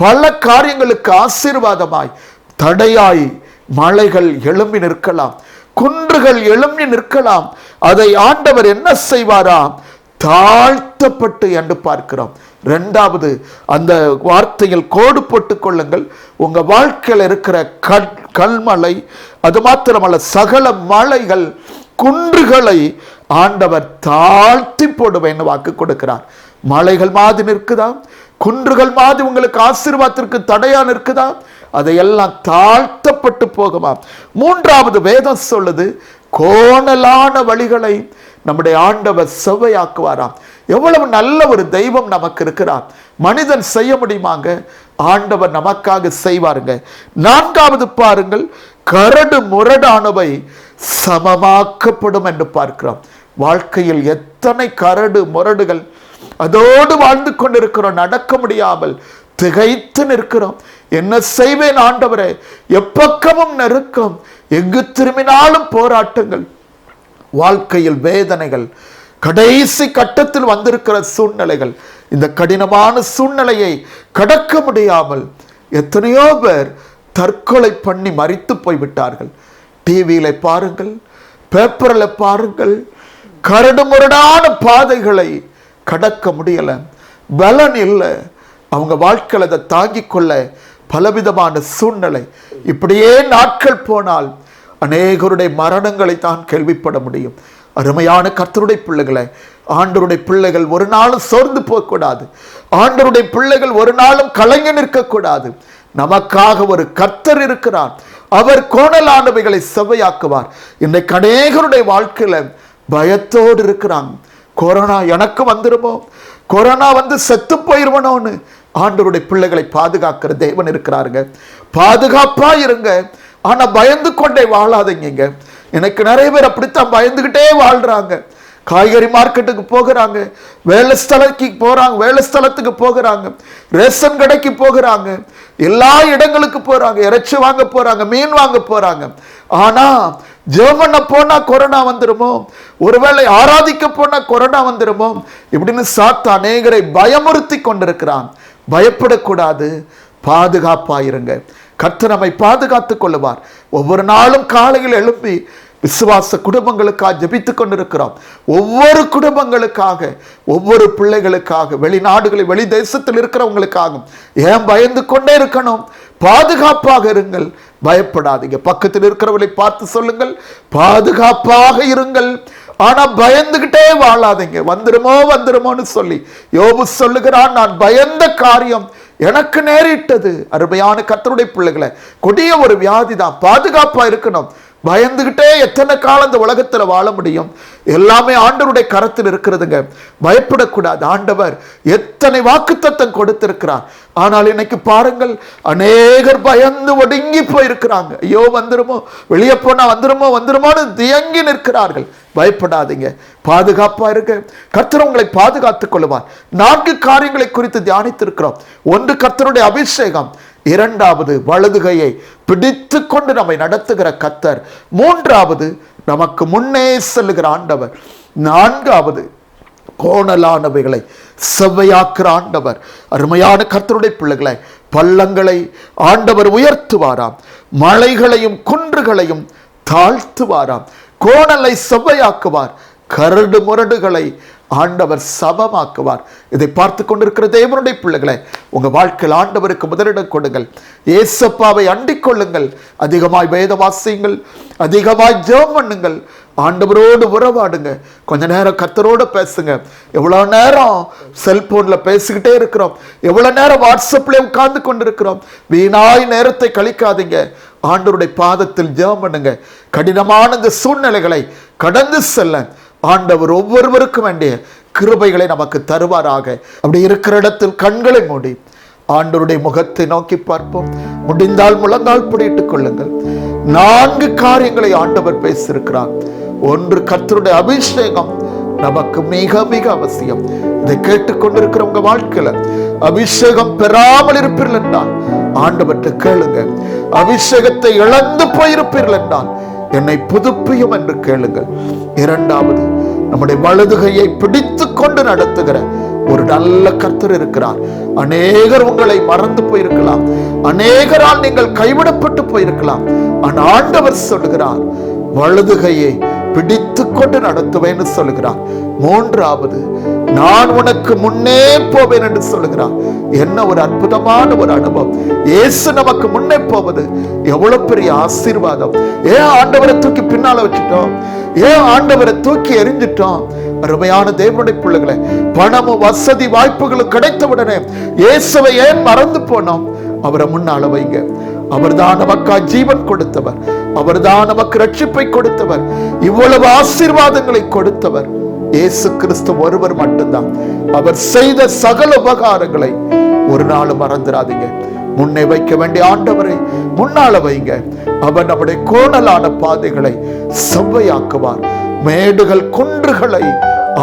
பல காரியங்களுக்கு ஆசீர்வாதமாய் தடையாய் மலைகள் எழும்பி நிற்கலாம், குன்றுகள் எழும்பி நிற்கலாம். அதை ஆண்டவர் என்ன செய்வாராம்? தாழ்த்தப்பட்டு என்று பார்க்கிறோம். 2வது அந்த வார்த்தையில் கோடு போட்டுக் கொள்ளுங்கள். உங்க வாழ்க்கையில் இருக்கிற கல்மலை, அது மாத்திரமல்ல சகல மலைகள் குன்றுகளை ஆண்டவர் தாழ்த்தி போடுவேன் வாக்கு கொடுக்கிறார். மலைகள் மாதிரி நிற்குதா, குன்றுகள் மாதிரி உங்களுக்கு ஆசீர்வாதத்திற்கு தடையா நிற்குதா, அதையெல்லாம் தாழ்த்தப்பட்டு போகுமா. 3வது வேதம் சொல்லுது, கோணலான வழிகளை நம்முடைய ஆண்டவர் செவ்வையாக்குவாராம். எவ்வளவு நல்ல ஒரு தெய்வம் நமக்கு இருக்கிறார். மனிதன் செய்ய முடியுமாங்க? ஆண்டவர் நமக்காக செய்வாருங்க. 4வது பாருங்கள், கரடு முரடானவை சமமாக்கப்படும் என்று பார்க்கிறோம். வாழ்க்கையில் எத்தனை கரடு முரடுகள், அதோடு வாழ்ந்து கொண்டிருக்கிறோம், நடக்க முடியாமல் திகைத்து நிற்கிறோம். என்ன செய்வேன் ஆண்டவரே? எப்பக்கமும் நெருக்கம், எங்கு திரும்பினாலும் போராட்டங்கள், வாழ்க்கையில் வேதனைகள், கடைசி கட்டத்தில் வந்திருக்கிற சூழ்நிலைகள். இந்த கடினமான சூழ்நிலையை கடக்க முடியாமல் எத்தனையோ பேர் தற்கொலை பண்ணி மரித்து போய்விட்டார்கள். டிவியில பாருங்கள், பேப்பரில் பாருங்கள், கரடு முரடான பாதைகளை கடக்க முடியல, பலன் இல்லை, அவங்க வாழ்க்கையில் அதை தாங்கிக் கொள்ள பலவிதமான சூழ்நிலை. இப்படியே நாட்கள் போனால் அநேகருடைய மரணங்களை தான் கேள்விப்பட முடியும். அருமையான கர்த்தருடைய பிள்ளைகளை, ஆண்டவருடைய பிள்ளைகள் ஒரு நாளும் சோர்ந்து போகக்கூடாது. ஆண்டவருடைய பிள்ளைகள் ஒரு நாளும் கலங்கி நிற்கக்கூடாது. நமக்காக ஒரு கர்த்தர் இருக்கிறார். அவர் கோணலானவைகளை செவ்வையாக்குவார். இன்றைக்கு அநேகருடைய வாழ்க்கையில பயத்தோடு இருக்கிறாங்க. கொரோனா எனக்கு வந்துருமோ, கொரோனா வந்து செத்து போயிருவனோன்னு ஆண்டவருடைய பிள்ளைகளை பாதுகாக்கிற தேவன் இருக்கிறாருங்க. பாதுகாப்பா இருங்க, ஆனா பயந்து கொண்டே வாழாதீங்க. எனக்கு நிறைய பேர் அப்படித்தான் பயந்துகிட்டே வாழ்றாங்க. காய்கறி மார்க்கெட்டுக்கு போகிறாங்க, வேலை ஸ்தலத்துக்கு போகிறாங்க, ரேஷன் கடைக்கு போகிறாங்க, எல்லா இடங்களுக்கு போறாங்க, இறைச்சி வாங்க போறாங்க, மீன் வாங்க போறாங்க. ஆனா ஜெபம் போனா கொரோனா வந்துருமோ, ஒருவேளை ஆராதிக்க போனா கொரோனா வந்துருமோ இப்படின்னு சாத்தான் அநேகரை பயமுறுத்தி கொண்டிருக்கிறான். பயப்படக்கூடாது, பாதுகாப்பாயிருங்க. கர்த்தர் நம்மை பாதுகாத்துக் கொள்ளுவார். ஒவ்வொரு நாளும் காலையில் எழுப்பி விசுவாச குடும்பங்களுக்காக ஜெபித்துக் கொண்டிருக்கிறோம். ஒவ்வொரு குடும்பங்களுக்காக, ஒவ்வொரு பிள்ளைகளுக்காக, வெளிநாடுகளில் வெளி தேசத்தில் இருக்கிறவங்களுக்காக. ஏன் பயந்து கொண்டே இருக்கணும்? பாதுகாப்பாக இருங்கள், பயப்படாதீங்க. பக்கத்தில் இருக்கிறவர்களை பார்த்து சொல்லுங்கள், பாதுகாப்பாக இருங்கள். ஆனா பயந்துகிட்டே வாழாதீங்க. வந்துருமோ வந்துருமோன்னு சொல்லி யோபு சொல்லுகிறான், நான் பயந்த காரியம் எனக்கு நேரிட்டது. அருமையான கர்த்தருடைய பிள்ளைகளை, கொடிய ஒரு வியாதி தான். பாதுகாப்பா இருக்கணும். பயந்துகிட்டே எத்தனை காலம் இந்த உலகத்துல வாழ முடியும்? எல்லாமே ஆண்டவருடைய கரத்தில் இருக்கிறதுங்க. பயப்படக்கூடாது. ஆண்டவர் எத்தனை வாக்குத்தத்தம் கொடுத்திருக்கிறார். ஆனால் இன்னைக்கு பாருங்கள், அநேகர் பயந்து ஒடுங்கி போயிருக்கிறாங்க. ஐயோ வந்துருமோ, வெளியே போனா வந்துருமோ வந்துருமோன்னு தியங்கி நிற்கிறார்கள். பயப்படாதீங்க, பாதுகாப்பா இருக்க. கர்த்தர் உங்களை பாதுகாத்துக் கொள்ளுவார். 4 காரியங்களை குறித்து தியானித்திருக்கிறோம். 1, கர்த்தருடைய அபிஷேகம். 2வது, வலதுகையை பிடித்து கொண்டு நம்மை நடத்துகிற கர்த்தர். 3வது, நமக்கு முன்னே செல்லுகிற ஆண்டவர். 4வது, கோணலானவைகளை செவ்வையாக்குற ஆண்டவர். அருமையான கர்த்தருடைய பிள்ளைகளை, பள்ளங்களை ஆண்டவர் உயர்த்துவாராம், மலைகளையும் குன்றுகளையும் தாழ்த்துவாராம், கோணலை செவ்வையாக்குவார், கரடு முரடுகளை ஆண்டவர் சமமாக்குவார். இதை பார்த்து கொண்டிருக்கிற தேவனுடைய பிள்ளைகளை, உங்க வாழ்க்கையில் ஆண்டவருக்கு முதலிடம் கொடுங்கள். ஏசப்பாவை அண்டிக் கொள்ளுங்கள். அதிகமாய் வேத வாசியுங்கள், அதிகமாய் ஜெபம் பண்ணுங்கள், ஆண்டவரோடு உறவாடுங்க. கொஞ்ச நேரம் கர்த்தரோடு பேசுங்க. எவ்வளவு நேரம் செல்போன்ல பேசிக்கிட்டே இருக்கிறோம், எவ்வளவு நேரம் வாட்ஸ்அப்ல உட்கார்ந்து கொண்டிருக்கிறோம். வீணாய் நேரத்தை கழிக்காதீங்க. ஆண்டவருடைய பாதத்தில் ஜெபம் பண்ணுங்க. கடினமான இந்த சூழ்நிலைகளை கடந்து செல்ல ஆண்டவர் ஒவ்வொருவருக்கும் வேண்டிய கிருபைகளை நமக்கு தருவாராக. அப்படி இருக்கிற இடத்தில் கண்களை மூடி ஆண்டவருடைய முகத்தை நோக்கி பார்ப்போம். முடிந்தால் முழங்கால் புடிட்டுக் கொள்ளுங்கள். 4 காரியங்களை ஆண்டவர் பேசியிருக்கிறார். 1, கர்த்தருடைய அபிஷேகம் நமக்கு மிக மிக அவசியம். இதை கேட்டுக்கொண்டிருக்கிற உங்க வாழ்க்கையில அபிஷேகம் பெறாமல் இருப்பீர்கள் என்றால் ஆண்டவர்கிட்ட கேளுங்க. அபிஷேகத்தை இழந்து போயிருப்பீர்கள் என்றால் என்னை புதுப்பியும் என்று கேளுங்கள். 2வது, நம்முடைய வலதுகையை பிடித்து கொண்டு நடத்துகிற ஒரு நல்ல கர்த்தர் இருக்கிறார். அநேகர் உங்களை மறந்து போயிருக்கலாம், அநேகரால் நீங்கள் கைவிடப்பட்டு போயிருக்கலாம். ஆனால் ஆண்டவர் சொல்லுகிறார், வலதுகையை பிடித்து கொண்டு நடத்துவேன்னு சொல்லுகிறார். 3வது, நான் உனக்கு முன்னே போவேன் என்று சொல்லுகிறார். என்ன ஒரு அற்புதமான ஒரு அனுபவம்! இயேசு நமக்கு முன்னே போவது எவ்வளவு பெரிய ஆசீர்வாதம்! ஏன் ஆண்டவரை தூக்கி பின்னால வச்சுட்டோம்? ஏன் ஆண்டவரை தூக்கி எறிஞ்சிட்டோம்? அருமையான தேவனுடைய பிள்ளைகளை, பணமும் வசதி வாய்ப்புகளும் கிடைத்தவுடனே இயேசுவை ஏன் மறந்து போனோம்? அவரை முன்னால வைங்க. அவர்தான் நமக்கு ஜீவன் கொடுத்தவர், அவர்தான் நமக்கு ரட்சிப்பை கொடுத்தவர், இவ்வளவு ஆசீர்வாதங்களை கொடுத்தவர் இயேசு கிறிஸ்து ஒருவர் மட்டும்தான். அவர் செய்த சகல உபகாரங்களை ஒரு நாள் மறந்துடாதீங்க. முன்னே வைக்க வேண்டிய ஆண்டவரை முன்னால வைங்க. அவர் நம்முடைய கோணலான பாதைகளை செவ்வையாக்குவார். மேடுகள் குன்றுகளை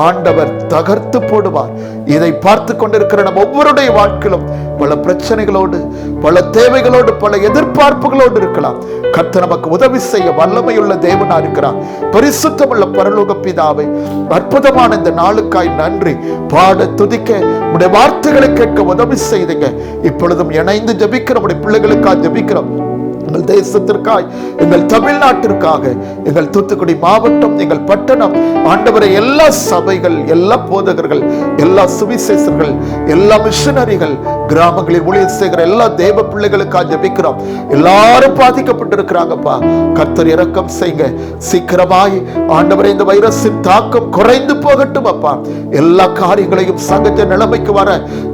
ஆண்டவர் தகர்த்து போடுவார். இதை பார்த்து கொண்டிருக்கிற நம்ம ஒவ்வொருடைய வாழ்க்கையிலும் பல பிரச்சனைகளோடு, பல தேவைகளோடு, பல எதிர்பார்ப்புகளோடு இருக்கலாம். கர்த்தர் நமக்கு உதவி செய்ய வல்லமையுள்ள தேவனா இருக்கிறார். பரிசுத்தமுள்ள பரலோக பிதாவை, அற்புதமான இந்த நாளுக்காய் நன்றி. பாட துதிக்க உடைய வார்த்தைகளை கேட்க உதவி செய்துங்க. இப்பொழுதும் இணைந்து ஜெபிக்கிற நம்முடைய பிள்ளைகளுக்காக ஜெபிக்கிறோம். எங்கள் தேசத்திற்காய், எங்கள் தமிழ்நாட்டிற்காக, எங்கள் தூத்துக்குடி மாவட்டம், எங்கள் பட்டணம், ஆண்டவரை எல்லா சபைகள், எல்லா போதகர்கள், எல்லா சுவிசேஷர்கள், எல்லா மிஷனரிகள், கிராமங்களில் ஊழியர் செய்கிற எல்லா தேவ பிள்ளைகளுக்காக ஜெபிக்கிறோம். எல்லாரும் பாதிக்கப்பட்டிருக்கிறாங்கப்பா. கர்த்தர் இரக்கம் செய்யுங்க. சீக்கிரமாய் ஆண்டவரை இந்த வைரஸின் தாக்கம் குறைந்து போகட்டும் அப்பா. எல்லா காரியங்களையும் சகஜ நிலைமைக்கு வர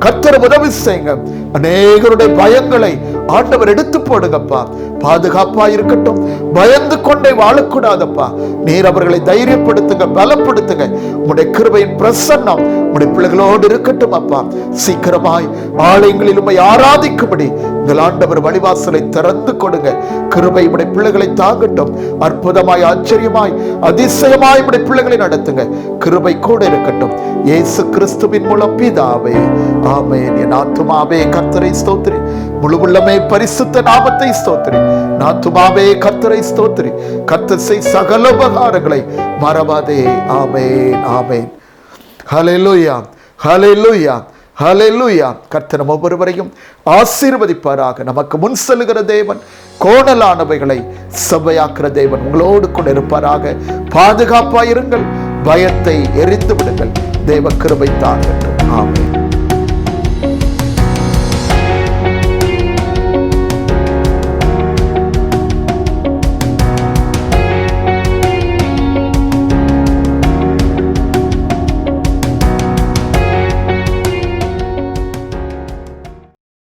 கர்த்தர் உதவி செய்யுங்க. அநேகருடைய பயங்களை ஆண்டவர் எடுத்து போடுங்கப்பா. பாதுகாப்பா இருக்கட்டும். பயந்து கொண்டே வாழக்கூடாதப்பா. நீர் அவர்களை தைரியப்படுத்துங்க, பலப்படுத்துங்க. உம்முடைய கிருபையின் பிரசன்னம் உம்முடைய பிள்ளைகளோடு இருக்கட்டும் அப்பா. சீக்கிரமாய் ஆலயங்களில் உம்மை ஆராதிக்கும்படி உங்கள் ஆண்டவர் வழிவாசலை திறந்து கொடுங்க. கிருபை உம்முடைய பிள்ளைகளை தாங்கட்டும். அற்புதமாய், ஆச்சரியமாய், அதிசயமாய் உம்முடைய பிள்ளைகளை நடத்துங்க. கிருபை கூட இருக்கட்டும். இயேசு கிறிஸ்துவின் மூலம் பிதாவே, ஆமென். என் ஆத்துமாவே கர்த்தரை ஸ்தோத்திரி, முழு உள்ளமே பரிசுத்த நாமத்தை ஸ்தோத்திரி. ஆத்துமாவே கர்த்தரை ஸ்தோத்திரி. கர்த்தர் செய் சகல உபகாரங்களை மறவாதே. ஆமென், ஆமென். ஹல்லேலூயா, ஹல்லேலூயா. ஹல்லேலூயா. கர்த்தர் நம் ஒவ்வொருவரையும் ஆசீர்வதிப்பாராக. நமக்கு முன் செல்லுகிற தேவன், கோணலானவைகளை செவ்வையாக்குற தேவன் உங்களோடு கூட இருப்பாராக. பாதுகாப்பாயிருங்கள், பயத்தை எரித்து விடுங்கள். தேவ கிருபை தாங்கட்டும். ஆமென்.